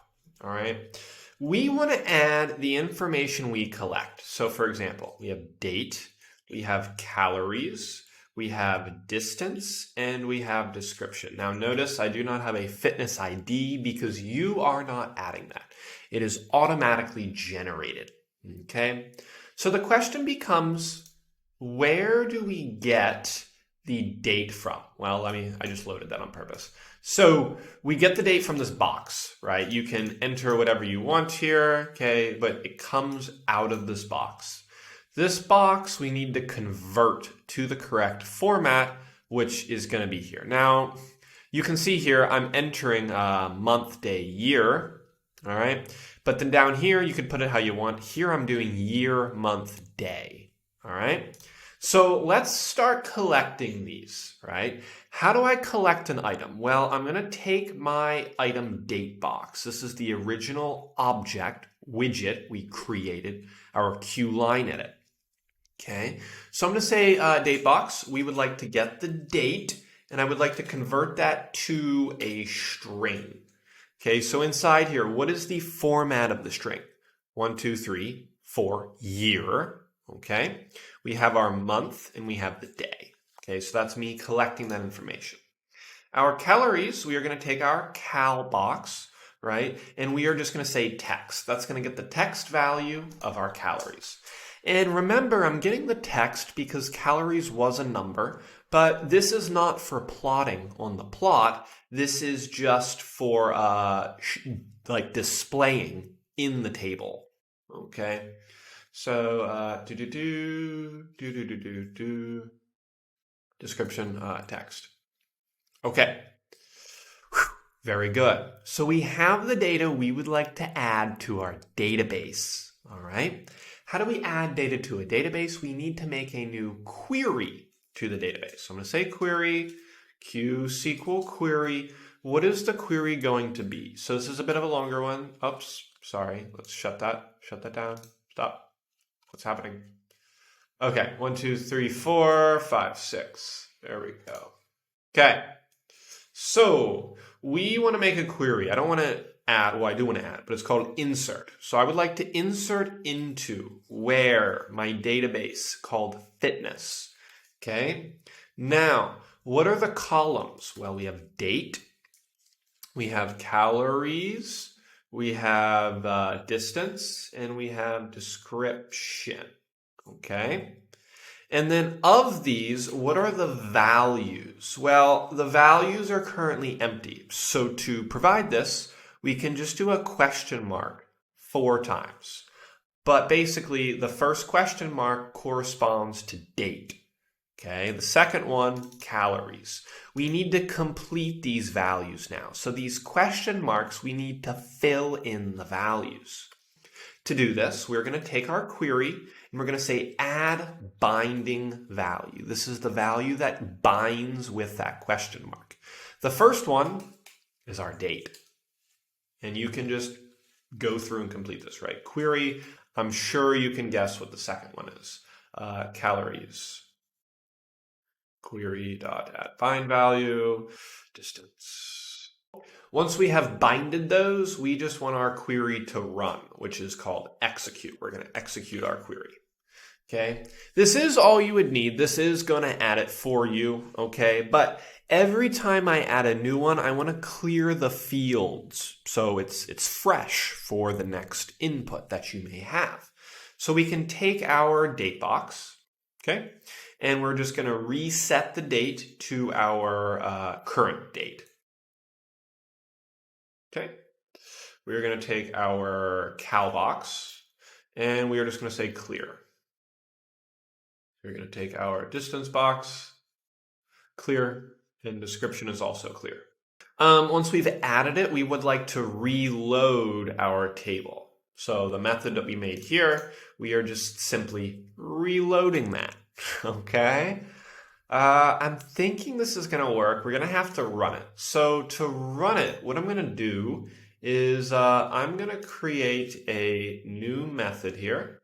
Speaker 2: All right. We want to add the information we collect. So for example, we have date, we have calories, we have distance, and we have description. Now notice I do not have a fitness ID because you are not adding that. It is automatically generated. Okay. So the question becomes, where do we get the date from? Well, I just loaded that on purpose. So we get the date from this box, right? You can enter whatever you want here, okay, but it comes out of this box. This box we need to convert to the correct format, which is going to be here. Now, you can see here I'm entering month, day, year, all right? But then down here, you could put it how you want. Here I'm doing year, month, day, all right? So let's start collecting these, right? How do I collect an item? Well, I'm going to take my item date box. This is the original object widget we created, our QLine edit. Okay, so I'm going to say date box. We would like to get the date, and I would like to convert that to a string. Okay, so inside here, what is the format of the string? 1, 2, 3, 4, year. Okay, we have our month and we have the day. Okay, so that's me collecting that information. Our calories, we are going to take our cal box, right? And we are just going to say text. That's going to get the text value of our calories. And remember, I'm getting the text because calories was a number, but this is not for plotting on the plot. This is just for like displaying in the table. Okay. So description text. Okay. Very good. So we have the data we would like to add to our database. All right. How do we add data to a database? We need to make a new query to the database. So I'm going to say query, QSQL query. What is the query going to be? So this is a bit of a longer one. Oops, sorry. Let's shut that down. Stop. What's happening? Okay, 1, 2, 3, 4, 5, 6. There we go. Okay. So we want to make a query. I don't want to add, well, I do want to add, but it's called insert. So I would like to insert into where my database called fitness. Okay. Now, what are the columns? Well, we have date, we have calories, we have distance, and we have description. Okay. And then of these, what are the values? Well, the values are currently empty. So to provide this, we can just do a question mark 4 times. But basically, the first question mark corresponds to date. Okay, the second one, calories. We need to complete these values now. So these question marks, we need to fill in the values. To do this, we're going to take our query and we're going to say add binding value. This is the value that binds with that question mark. The first one is our date. And you can just go through and complete this, right? Query, I'm sure you can guess what the second one is. Calories. Query.add bind value, distance. Once we have binded those, we just want our query to run, which is called execute. We're going to execute our query. Okay, this is all you would need. This is going to add it for you, okay? But every time I add a new one, I want to clear the fields so it's fresh for the next input that you may have. So we can take our date box, okay? And we're just going to reset the date to our current date. Okay, we're going to take our cal box and we are just going to say clear. We're going to take our distance box, clear, and description is also clear. Once we've added it, we would like to reload our table. So the method that we made here, we are just simply reloading that. Okay. I'm thinking this is going to work. We're going to have to run it. So to run it, what I'm going to do is I'm going to create a new method here.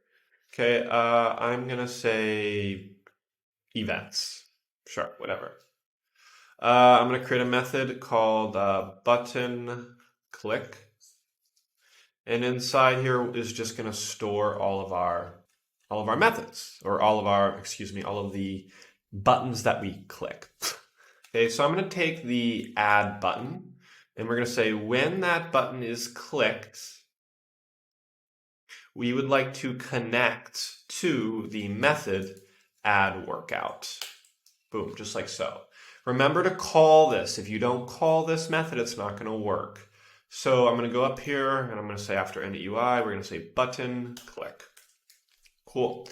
Speaker 2: Okay. I'm going to say events. Sure, whatever. I'm going to create a method called button click. And inside here is just going to store all of our methods, or all of the buttons that we click. Okay, so I'm going to take the add button and we're going to say when that button is clicked, we would like to connect to the method add workout. Boom, just like so. Remember to call this. If you don't call this method, it's not going to work. So I'm going to go up here and I'm going to say after end UI, we're going to say button click. Cool.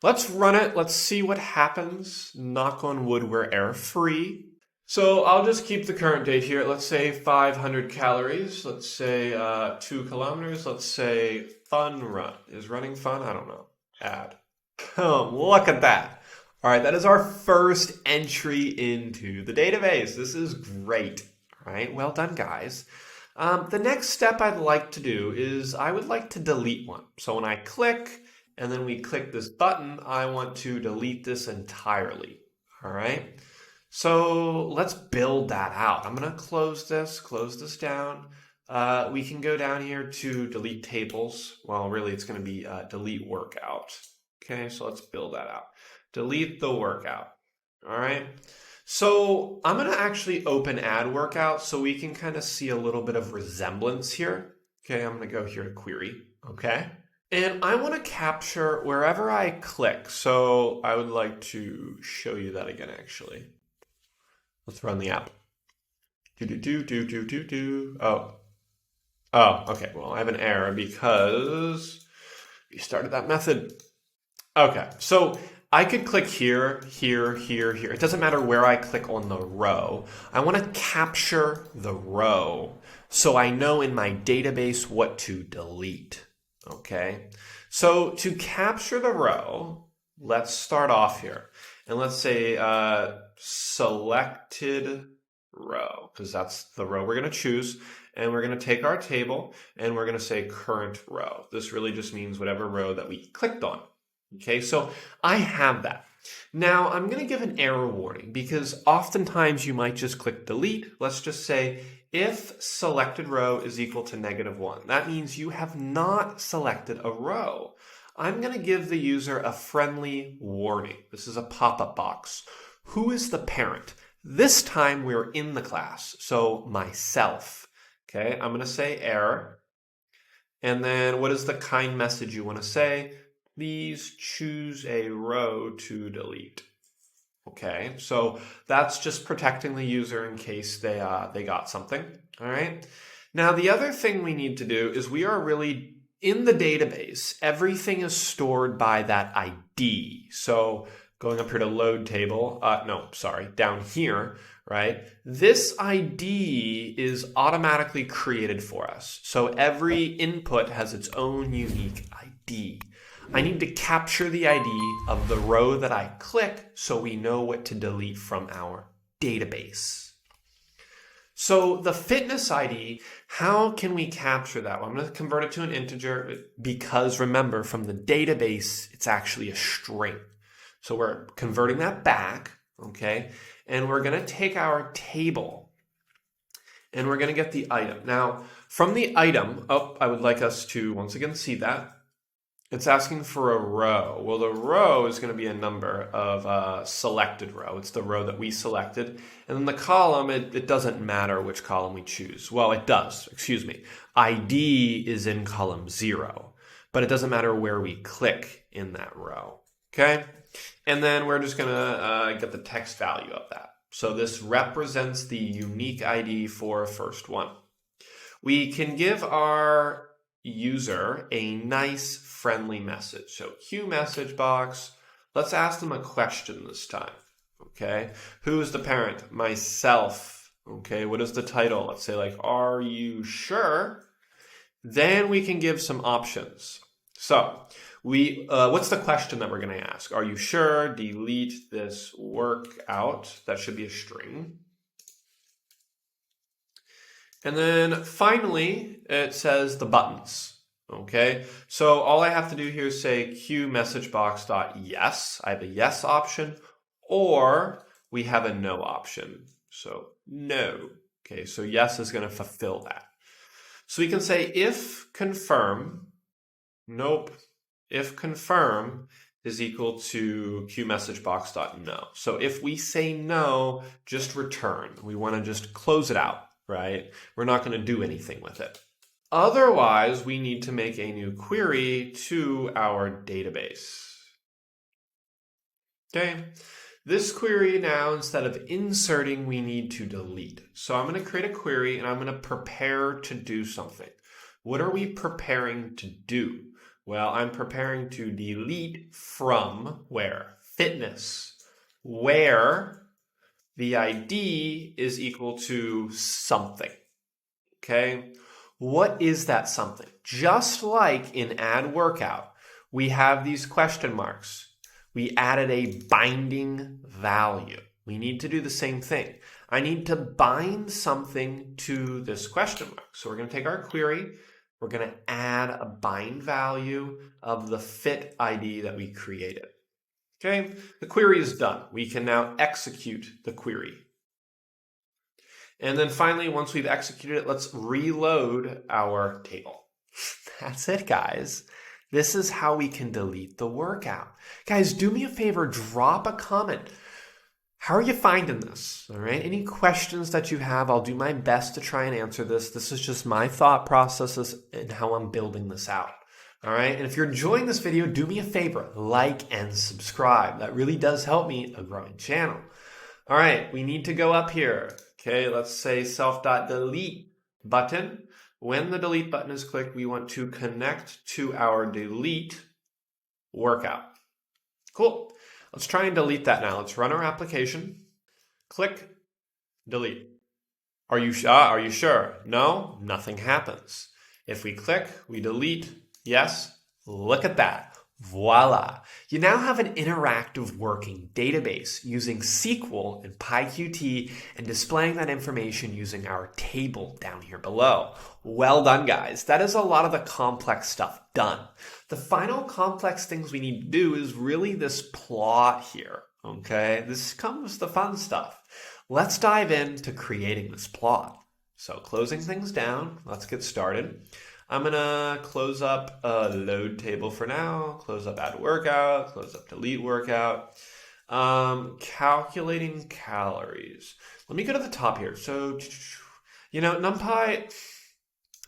Speaker 2: Let's run it. Let's see what happens. Knock on wood, we're error free. So I'll just keep the current date here. Let's say 500 calories. Let's say 2 kilometers. Let's say fun run. Is running fun? I don't know. Add. Look at that. All right, that is our first entry into the database. This is great. All right, well done, guys. The next step I'd like to do is I would like to delete one. So when I click and then we click this button, I want to delete this entirely. All right. So let's build that out. I'm going to close this down. We can go down here to delete tables. Well, really it's going to be delete workout. Okay, so let's build that out. Delete the workout. All right. So I'm going to actually open add workout so we can kind of see a little bit of resemblance here. Okay, I'm going to go here to query. Okay. And I want to capture wherever I click. So I would like to show you that again, actually. Let's run the app. Oh. Oh, okay. Well, I have an error because we started that method. Okay, so I could click here, here, here, here. It doesn't matter where I click on the row. I want to capture the row so I know in my database what to delete. Okay, so to capture the row, let's start off here. And let's say selected row, because that's the row we're going to choose. And we're going to take our table and we're going to say current row. This really just means whatever row that we clicked on. Okay, so I have that. Now I'm going to give an error warning because oftentimes you might just click delete. Let's just say if selected row is equal to -1. That means you have not selected a row. I'm going to give the user a friendly warning. This is a pop-up box. Who is the parent? This time we're in the class, so myself. Okay, I'm going to say error. And then what is the kind message you want to say? Please choose a row to delete. Okay, so that's just protecting the user in case they got something. All right. Now the other thing we need to do is we are really in the database. Everything is stored by that ID. So going up here to load table, down here, right? This ID is automatically created for us. So every input has its own unique ID. I need to capture the ID of the row that I click so we know what to delete from our database. So the fitness ID, how can we capture that? Well, I'm going to convert it to an integer because remember, from the database, it's actually a string. So we're converting that back, okay? And we're going to take our table and we're going to get the item. Now, from the item, I would like us to once again see that. It's asking for a row. Well, the row is going to be a number of selected row. It's the row that we selected. And then the column, it doesn't matter which column we choose. Well, it does, excuse me. ID is in column 0, but it doesn't matter where we click in that row, okay? And then we're just going to get the text value of that. So this represents the unique ID for first one. We can give our user a nice friendly message. So Q message box, let's ask them a question this time. Okay, who is the parent? Myself. Okay, what is the title? Let's say like, are you sure? Then we can give some options. So what's the question that we're going to ask? Are you sure? Delete this workout. That should be a string. And then finally, it says the buttons. Okay, so all I have to do here is say Q message box dot yes. I have a yes option, or we have a no option. So no. Okay, so yes is going to fulfill that. So we can say if confirm, nope, if confirm is equal to Q message box dot no. So if we say no, just return. We want to just close it out. Right? We're not going to do anything with it. Otherwise, we need to make a new query to our database. Okay. This query now, instead of inserting, we need to delete. So I'm going to create a query and I'm going to prepare to do something. What are we preparing to do? Well, I'm preparing to delete from where? Fitness. Where the ID is equal to something, okay? What is that something? Just like in add workout, we have these question marks. We added a binding value. We need to do the same thing. I need to bind something to this question mark. So we're going to take our query. We're going to add a bind value of the fit ID that we created. Okay, the query is done. We can now execute the query. And then finally, once we've executed it, let's reload our table. That's it, guys. This is how we can delete the workout. Guys, do me a favor, drop a comment.
Speaker 1: How are you finding this? All right. Any questions that you have, I'll do my best to try and answer this. This is just my thought processes and how I'm building this out. All right. And if you're enjoying this video, do me a favor, like and subscribe. That really does help me, a growing channel. All right. We need to go up here. Okay. Let's say self.delete button. When the delete button is clicked, we want to connect to our delete workout. Cool. Let's try and delete that now. Let's run our application. Click delete. Are you sure? No, nothing happens. If we click, we delete. Yes, look at that. Voila. You now have an interactive working database using SQL and PyQt and displaying that information using our table down here below. Well done, guys. That is a lot of the complex stuff done. The final complex things we need to do is really this plot here, okay? This comes the fun stuff. Let's dive into creating this plot. So closing things down, let's get started. I'm gonna close up a load table for now, close up add workout, close up delete workout. Calculating calories. Let me go to the top here. So, NumPy,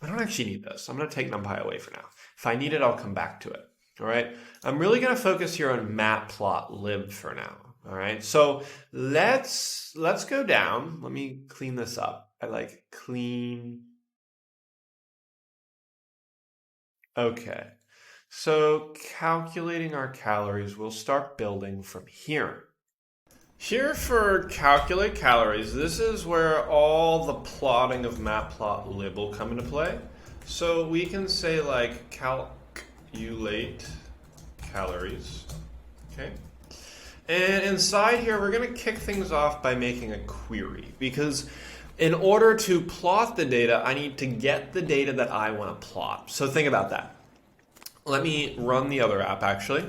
Speaker 1: I don't actually need this. I'm gonna take NumPy away for now. If I need it, I'll come back to it. All right. I'm really gonna focus here on Matplotlib for now. All right. So let's go down. Let me clean this up. I like clean. Okay, so calculating our calories, we'll start building from here. Here for calculate calories, this is where all the plotting of Matplotlib will come into play. So we can say like calculate calories, okay? And inside here, we're gonna kick things off by making a query because in order to plot the data, I need to get the data that I want to plot. So think about that. Let me run the other app actually.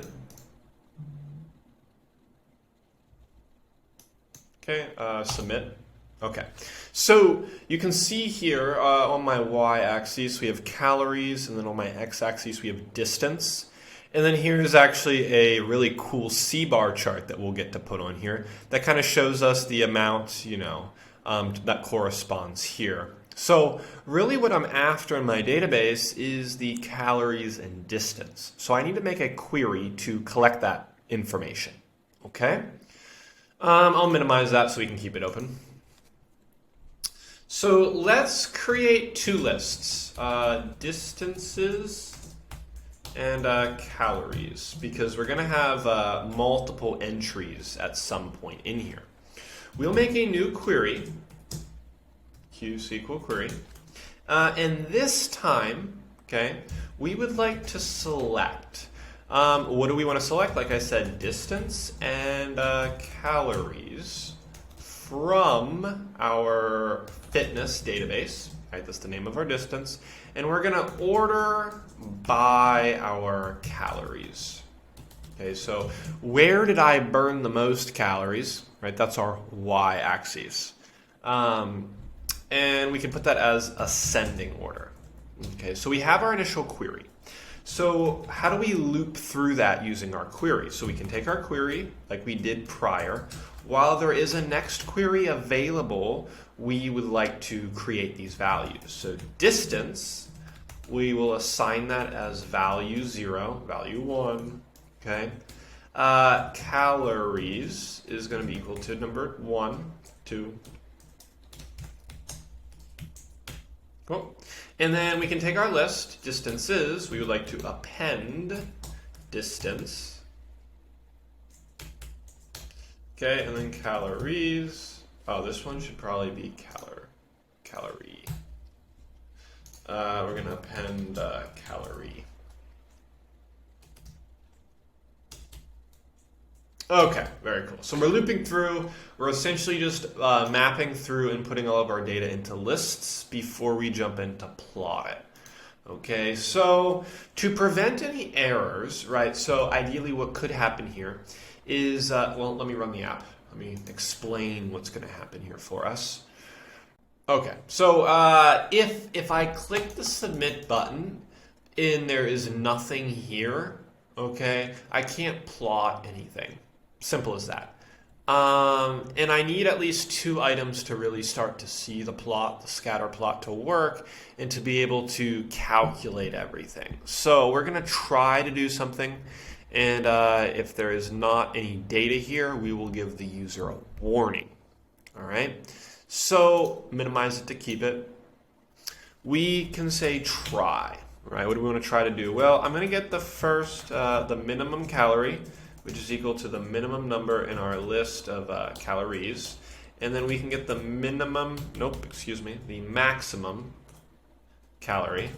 Speaker 1: Okay, submit. Okay, so you can see here on my y-axis we have calories, and then on my x-axis we have distance. And then here's actually a really cool C-bar chart that we'll get to put on here that kind of shows us the amount, that corresponds here. So really what I'm after in my database is the calories and distance. So I need to make a query to collect that information, okay? I'll minimize that so we can keep it open. So let's create two lists, distances and calories, because we're gonna have multiple entries at some point in here. We'll make a new query, QSQL query, and this time, okay, we would like to select, what do we want to select? Like I said, distance and calories from our fitness database, right, that's the name of our distance, and we're gonna order by our calories. Okay, so where did I burn the most calories? Right, that's our y-axis. And we can put that as ascending order. Okay, so we have our initial query. So how do we loop through that using our query? So we can take our query like we did prior. While there is a next query available, we would like to create these values. So distance, we will assign that as value 0, value 1, okay? Calories is going to be equal to number 1, 2. Cool. And then we can take our list, distances, we would like to append distance. Okay, and then calories. Oh, this one should probably be calorie. We're going to append calorie. Okay, very cool. So we're looping through. We're essentially just mapping through and putting all of our data into lists before we jump into plot it. Okay, so to prevent any errors, right, so ideally what could happen here is, well, let me run the app. Let me explain what's going to happen here for us. Okay, so if I click the submit button and there is nothing here, okay, I can't plot anything. Simple as that.
Speaker 2: And I need at least 2 items to really start to see the plot, the scatter plot to work, and to be able to calculate everything. So we're going to try to do something, and if there is not any data here, we will give the user a warning. All right, so minimize it to keep it. We can say try, right? What do we want to try to do? Well, I'm going to get the first, the minimum calorie, which is equal to the minimum number in our list of calories. And then we can get the the maximum calorie.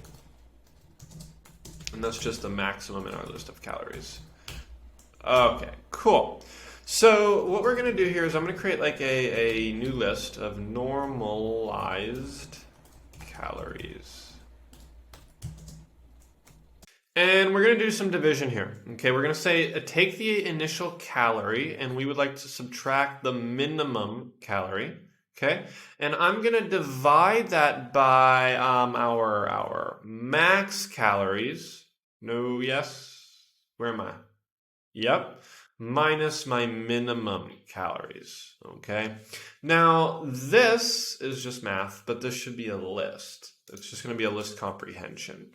Speaker 2: And that's just the maximum in our list of calories. Okay, cool. So what we're going to do here is I'm going to create like a new list of normalized calories. And we're going to do some division here. Okay, we're going to say take the initial calorie and we would like to subtract the minimum calorie. Okay, and I'm going to divide that by our max calories. No, yes. Where am I? Yep. Minus my minimum calories. Okay. Now, this is just math, but this should be a list. It's just going to be a list comprehension.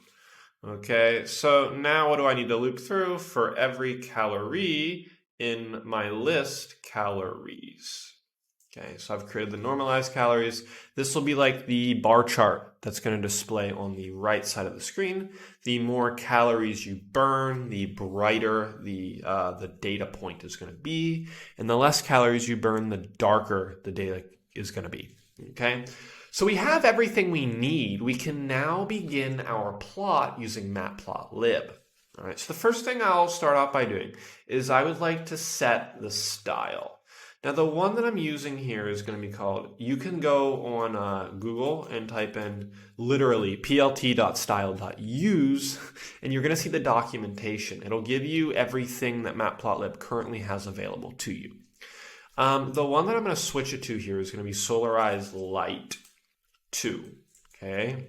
Speaker 2: Okay, so now what do I need to loop through? For every calorie in my list, calories. Okay, so I've created the normalized calories. This will be like the bar chart that's going to display on the right side of the screen. The more calories you burn, the brighter the data point is going to be. And the less calories you burn, the darker the data is going to be. Okay, so we have everything we need. We can now begin our plot using Matplotlib. All right, so the first thing I'll start off by doing is I would like to set the style. Now, the one that I'm using here is going to be called, you can go on Google and type in literally plt.style.use, and you're going to see the documentation. It'll give you everything that Matplotlib currently has available to you. The one that I'm going to switch it to here is going to be Solarize Light 2. Okay,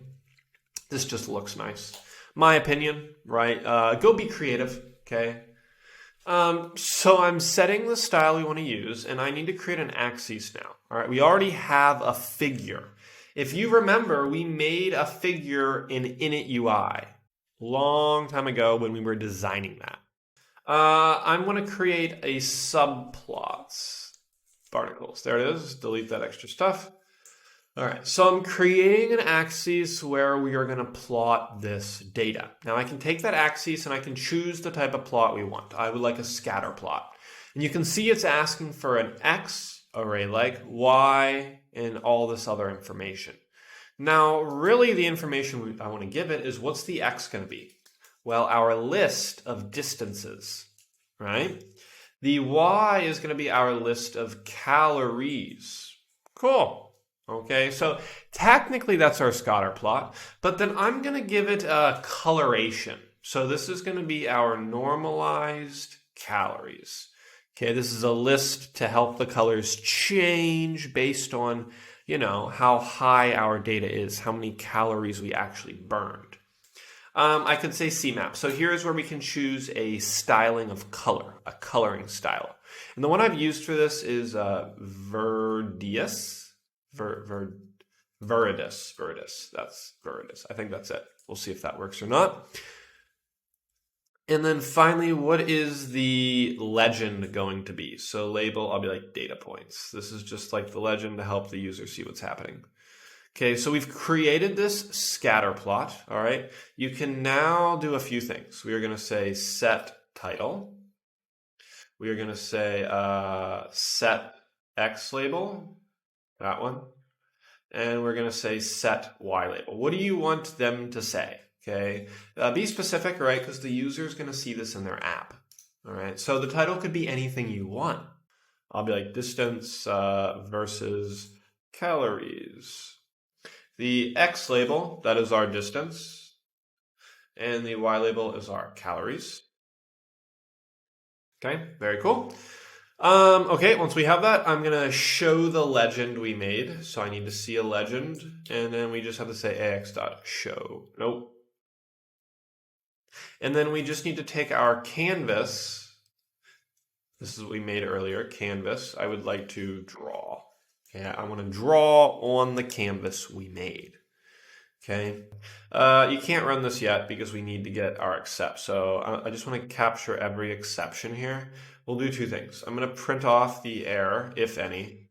Speaker 2: this just looks nice. My opinion, right? Go be creative, okay? So I'm setting the style we want to use, and I need to create an axis now. All right, we already have a figure. If you remember, we made a figure in Init UI long time ago when we were designing that. I'm going to create a subplots barnacles. There it is. Delete that extra stuff. All right, so I'm creating an axis where we are going to plot this data. Now I can take that axis and I can choose the type of plot we want. I would like a scatter plot. And you can see it's asking for an X array like, Y, and all this other information. Now, really the information I want to give it is what's the X going to be? Well, our list of distances, right? The Y is going to be our list of calories. Cool. Okay, so technically that's our scatter plot, but then I'm going to give it a coloration. So this is going to be our normalized calories. Okay, this is a list to help the colors change based on, how high our data is, how many calories we actually burned. I could say CMap. So here's where we can choose a styling of color, a coloring style. And the one I've used for this is Viridis. That's Viridis. I think that's it. We'll see if that works or not. And then finally, what is the legend going to be? So label, I'll be like data points. This is just like the legend to help the user see what's happening. Okay, so we've created this scatter plot. All right. You can now do a few things. We are going to say set title. We are going to say set X label. That one. And we're going to say set Y label. What do you want them to say? Okay. Be specific, right? Because the user is going to see this in their app. All right. So the title could be anything you want. I'll be like distance versus calories. The X label, that is our distance. And the Y label is our calories. Okay. Very cool. Okay, once we have that, I'm going to show the legend we made. So I need to see a legend, and then we just have to say ax.show. Nope. And then we just need to take our canvas This is what we made earlier, canvas. I would like to draw. Okay, I want to draw on the canvas we made. Okay, you can't run this yet because we need to get our except. So I just want to capture every exception here. We'll do two things. I'm going to print off the error, if any.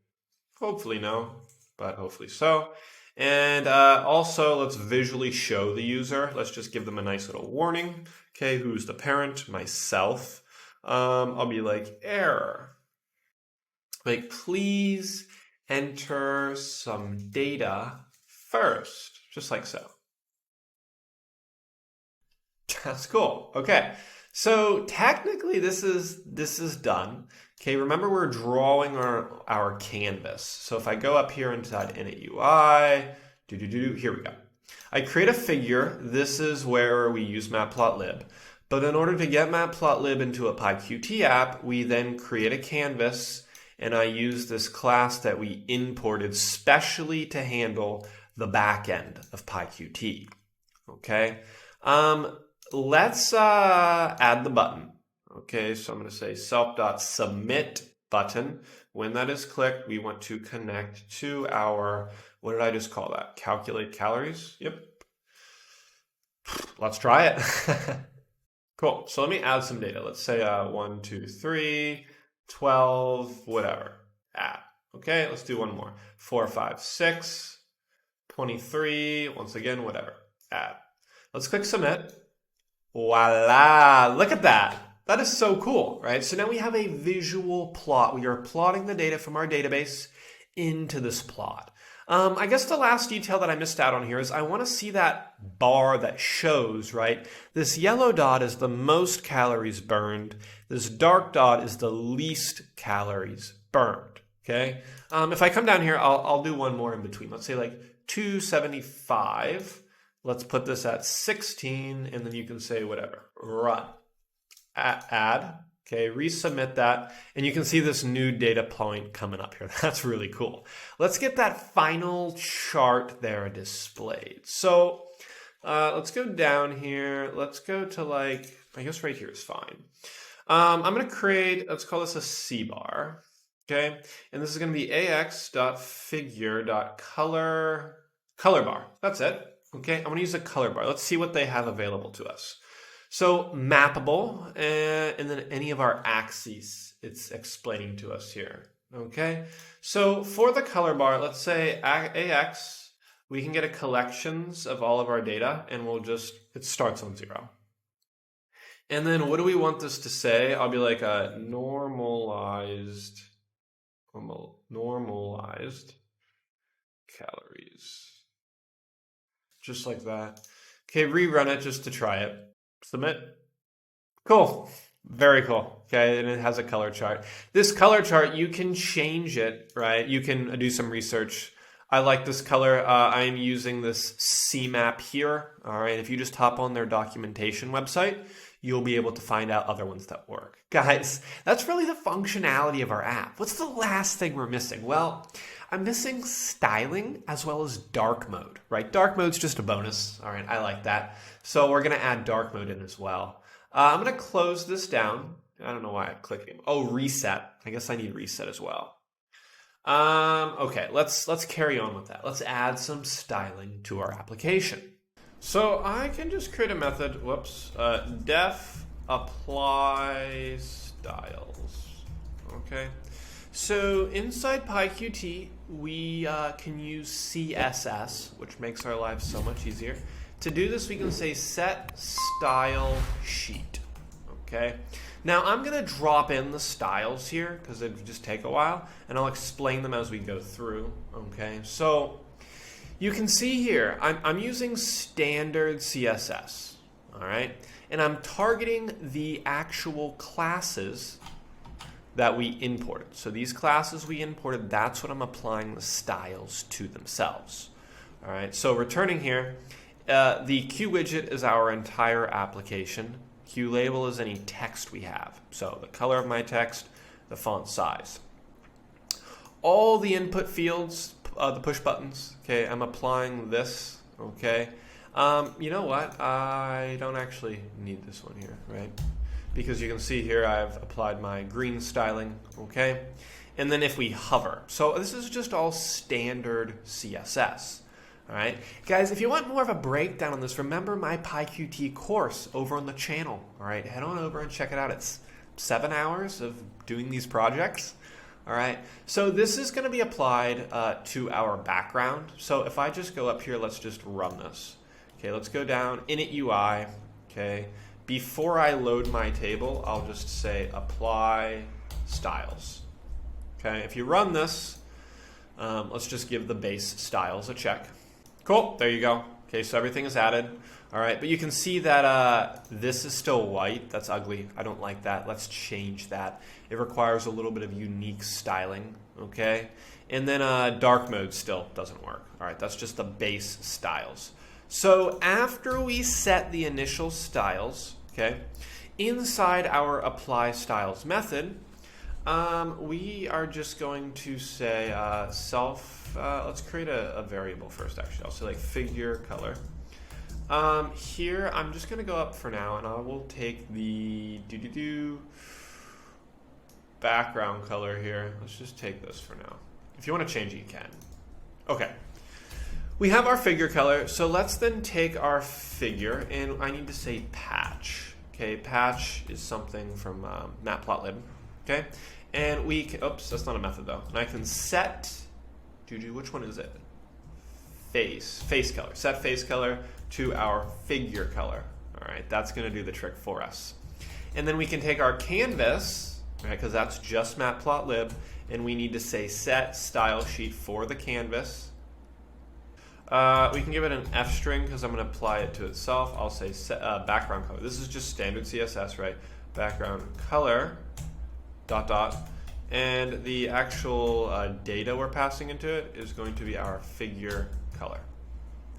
Speaker 2: Hopefully no, but hopefully so. And also, let's visually show the user. Let's just give them a nice little warning. Okay, who's the parent? Myself. I'll be like, error. Like, please enter some data first, just like so. That's cool. Okay, so technically this is done. Okay, remember we're drawing our canvas. So if I go up here inside Init UI, here we go. I create a figure. This is where we use Matplotlib. But in order to get Matplotlib into a PyQt app, we then create a canvas, and I use this class that we imported specially to handle the back end of PyQt. Okay, let's add the button. Okay, so I'm going to say self.submit button. When that is clicked, we want to connect to our, what did I just call that? Calculate calories? Yep. Let's try it. Cool. So let me add some data. Let's say 1, 2, 3, 12, whatever. Add. Okay, let's do one more. 4, 5, 6, 23, once again, whatever. Add. Let's click submit. Voila! Look at that. That is so cool, right? So now we have a visual plot. We are plotting the data from our database into this plot. I guess the last detail that I missed out on here is I want to see that bar that shows, right? This yellow dot is the most calories burned. This dark dot is the least calories burned, okay? If I come down here, I'll do one more in between. Let's say like 275. Let's put this at 16, and then you can say whatever. Run. Add. Okay, resubmit that, and you can see this new data point coming up here. That's really cool. Let's get that final chart there displayed. So let's go down here. Let's go to like, I guess right here is fine. I'm going to create, let's call this a C bar. Okay, and this is going to be ax.figure.color bar. That's it. Okay, I'm going to use a color bar. Let's see what they have available to us. So mappable, and then any of our axes, it's explaining to us here, okay? So for the color bar, let's say AX, we can get a collections of all of our data, and we'll just, it starts on 0. And then what do we want this to say? I'll be like a normalized calories. Just like that. Okay, rerun it just to try it. Submit. Cool. Very cool. Okay, and it has a color chart. This color chart, you can change it, right? You can do some research. I like this color. I'm using this CMap here. All right, if you just hop on their documentation website, you'll be able to find out other ones that work. Guys, that's really the functionality of our app. What's the last thing we're missing? Well, I'm missing styling as well as dark mode, right? Dark mode's just a bonus. All right, I like that. So we're going to add dark mode in as well. I'm going to close this down. I don't know why I'm clicking. Oh, reset. I guess I need reset as well. Okay, let's carry on with that. Let's add some styling to our application. So I can just create a method, def apply styles, okay? So inside PyQt, we can use CSS, which makes our lives so much easier. To do this, we can say set style sheet, okay? Now I'm gonna drop in the styles here because it would just take a while, and I'll explain them as we go through, okay? So you can see here, I'm using standard CSS, all right? And I'm targeting the actual classes that we imported. So these classes we imported, that's what I'm applying the styles to themselves. All right, so returning here, the Q widget is our entire application. Q label is any text we have. So the color of my text, the font size. All the input fields, the push buttons, okay, I'm applying this, okay. You know what, I don't actually need this one here, right? because you can see here I've applied my green styling, okay? And then if we hover, so this is just all standard CSS. All right, guys, if you want more of a breakdown on this, remember my PyQt course over on the channel. All right, head on over and check it out. It's 7 hours of doing these projects. All right, so this is going to be applied to our background. So if I just go up here, let's just run this. Okay, let's go down, init UI. Okay, before I load my table, I'll just say apply styles. Okay, if you run this, let's just give the base styles a check. Cool, there you go. Okay, so everything is added. All right, but you can see that this is still white. That's ugly. I don't like that. Let's change that. It requires a little bit of unique styling, okay? And then dark mode still doesn't work. All right, that's just the base styles. So after we set the initial styles, okay, inside our apply styles method, we are just going to say let's create a variable first, actually. I'll say like figure color. Here, I'm just going to go up for now, and I will take the background color here. Let's just take this for now. If you want to change it, you can. Okay. We have our figure color, so let's then take our figure, and I need to say patch. Okay, patch is something from Matplotlib. Okay, and we can, oops, that's not a method though. And I can set, which one is it? Face color. Set face color to our figure color. All right, that's going to do the trick for us. And then we can take our canvas, right, because that's just Matplotlib, and we need to say set style sheet for the canvas. We can give it an F string because I'm going to apply it to itself. I'll say set, background color. This is just standard CSS, right? Background color, ... And the actual data we're passing into it is going to be our figure color.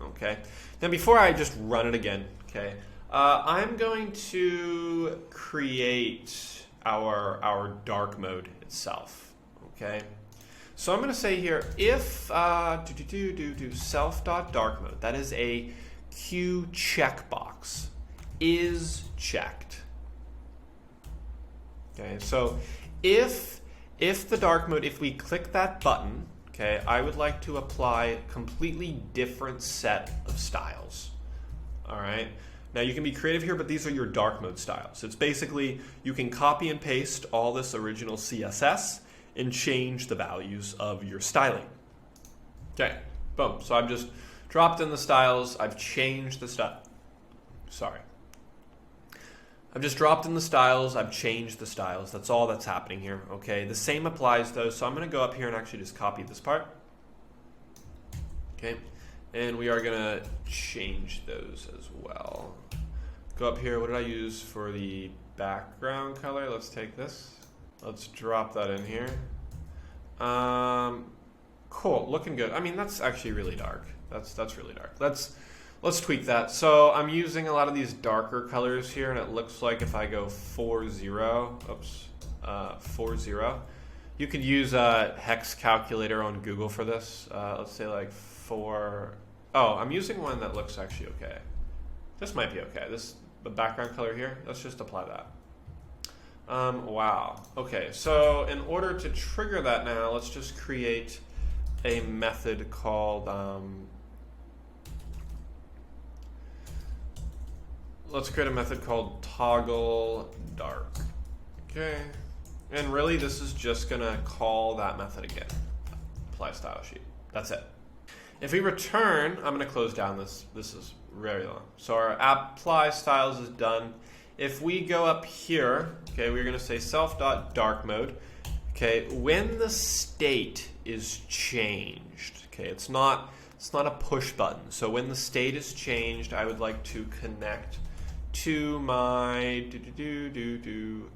Speaker 2: Okay. Now before I just run it again, okay, I'm going to create our dark mode itself. Okay. So I'm going to say here if self.dark mode, that is a Q checkbox, is checked. Okay. So if the dark mode, if we click that button, okay, I would like to apply a completely different set of styles. All right. Now you can be creative here, but these are your dark mode styles. It's basically you can copy and paste all this original CSS and change the values of your styling. Okay, boom. So I've just dropped in the styles. I've changed the style. Sorry. I've just dropped in the styles. I've changed the styles. That's all that's happening here. Okay, the same applies though. So I'm going to go up here and actually just copy this part. Okay, and we are going to change those as well. Go up here. What did I use for the background color? Let's take this. Let's drop that in here. Cool, looking good. I mean, that's actually really dark. That's really dark. Let's tweak that. So I'm using a lot of these darker colors here, and it looks like if I go 40, oops, 40, you could use a hex calculator on Google for this. Let's say like 4. Oh, I'm using one that looks actually okay. This might be okay. The background color here. Let's just apply that. Wow. Okay, so in order to trigger that now, let's just create a method called, let's create a method called toggle dark. Okay, and really this is just gonna call that method again. Apply style sheet. That's it. If we return, I'm gonna close down this. This is very long. So our apply styles is done. If we go up here, okay, we're going to say self.dark mode. Okay, when the state is changed, okay, it's not a push button. So when the state is changed, I would like to connect to my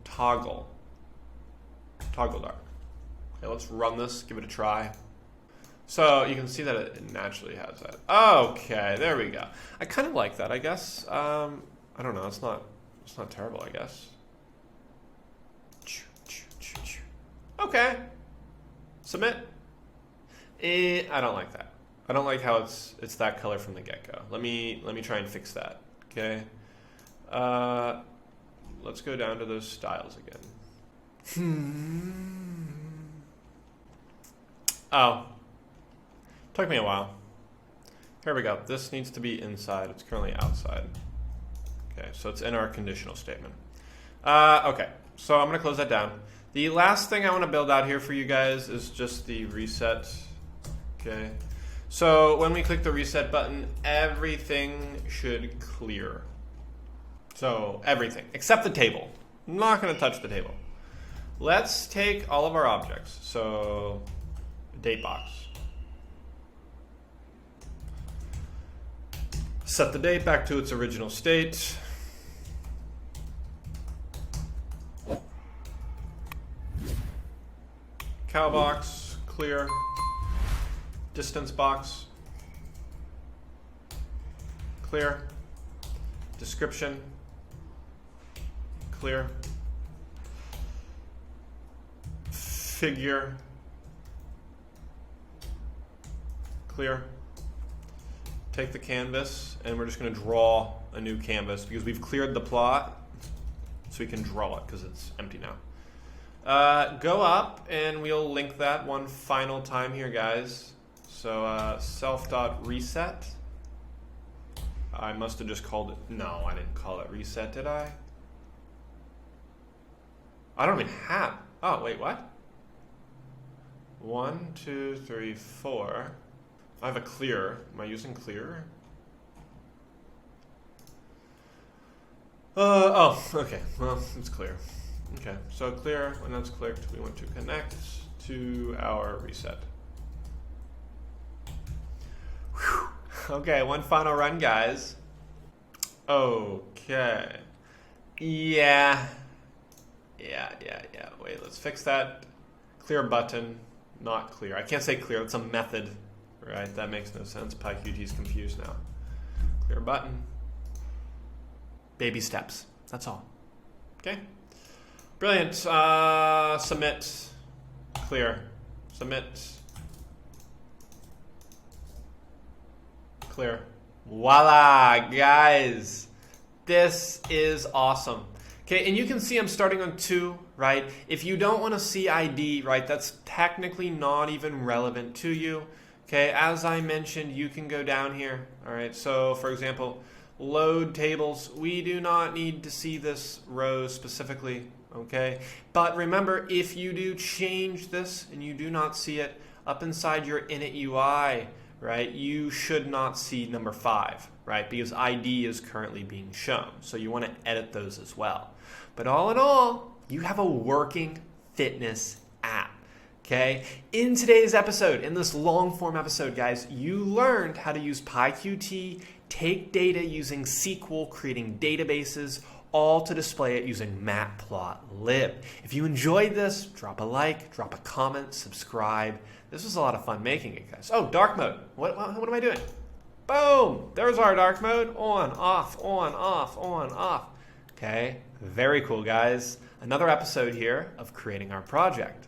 Speaker 2: toggle dark. Okay, let's run this, give it a try. So you can see that it naturally has that. Okay, there we go. I kind of like that, I guess. I don't know, it's not terrible, I guess. Okay. Submit. I don't like that. I don't like how it's that color from the get-go. Let me try and fix that. Okay. let's go down to those styles again. Oh, took me a while. Here we go. This needs to be inside. It's currently outside. Okay, so it's in our conditional statement. Okay, so I'm going to close that down. The last thing I want to build out here for you guys is just the reset. Okay, so when we click the reset button, everything should clear. So everything, except the table. I'm not going to touch the table. Let's take all of our objects. So date box. Set the date back to its original state. Cow box, clear. Distance box, clear. Description, clear. Figure, clear. Take the canvas, and we're just going to draw a new canvas because we've cleared the plot, so we can draw it because it's empty now. Go up, and we'll link that one final time here, guys. So self.reset. I must have just called it. No, I didn't call it reset, did I? I don't even have. Oh, wait, what? 1, 2, 3, 4. I have a clear. Am I using clear? Oh, okay. Well, it's clear. Okay, so clear. When that's clicked, we want to connect to our reset. Whew. Okay, one final run, guys. Okay. Yeah. Wait, let's fix that. Clear button, not clear. I can't say clear. It's a method. Right, that makes no sense. PyQt's confused now. Clear button. Baby steps. That's all. Okay. Brilliant. Submit. Clear. Submit. Clear. Voila, guys. This is awesome. Okay, and you can see I'm starting on 2, right? If you don't want to see ID, right, that's technically not even relevant to you. Okay, as I mentioned, you can go down here. All right, so for example, load tables. We do not need to see this row specifically, okay? But remember, if you do change this and you do not see it up inside your init UI, right, you should not see number 5, right? Because ID is currently being shown. So you want to edit those as well. But all in all, you have a working fitness app. Okay, in today's episode, in this long form episode, guys, you learned how to use PyQt, take data using SQL, creating databases, all to display it using Matplotlib. If you enjoyed this, drop a like, drop a comment, subscribe. This was a lot of fun making it, guys. Oh, dark mode. What am I doing? Boom! There's our dark mode. On, off, on, off, on, off. Okay, very cool, guys. Another episode here of creating our project.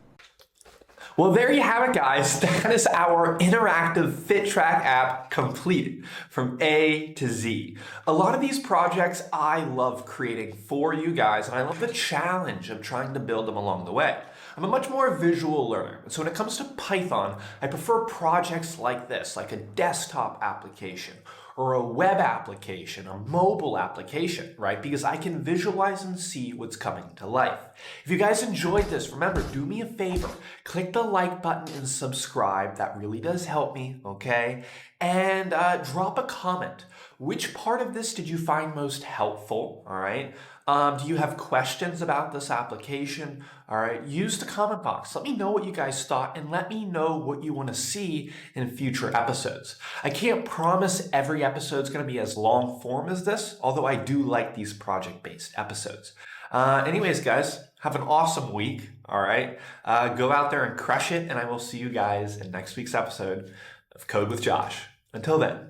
Speaker 1: Well, there you have it, guys. That is our interactive FitTrack app complete from A to Z. A lot of these projects I love creating for you guys, and I love the challenge of trying to build them along the way. I'm a much more visual learner, and so when it comes to Python, I prefer projects like this, like a desktop application, or a web application, a mobile application, right? Because I can visualize and see what's coming to life. If you guys enjoyed this, remember, do me a favor, click the like button and subscribe. That really does help me, okay? And drop a comment. Which part of this did you find most helpful, all right? Do you have questions about this application? All right, use the comment box. Let me know what you guys thought and let me know what you want to see in future episodes. I can't promise every episode is going to be as long form as this, although I do like these project-based episodes. Anyways, guys, have an awesome week, all right? Go out there and crush it, and I will see you guys in next week's episode of Code with Josh. Until then.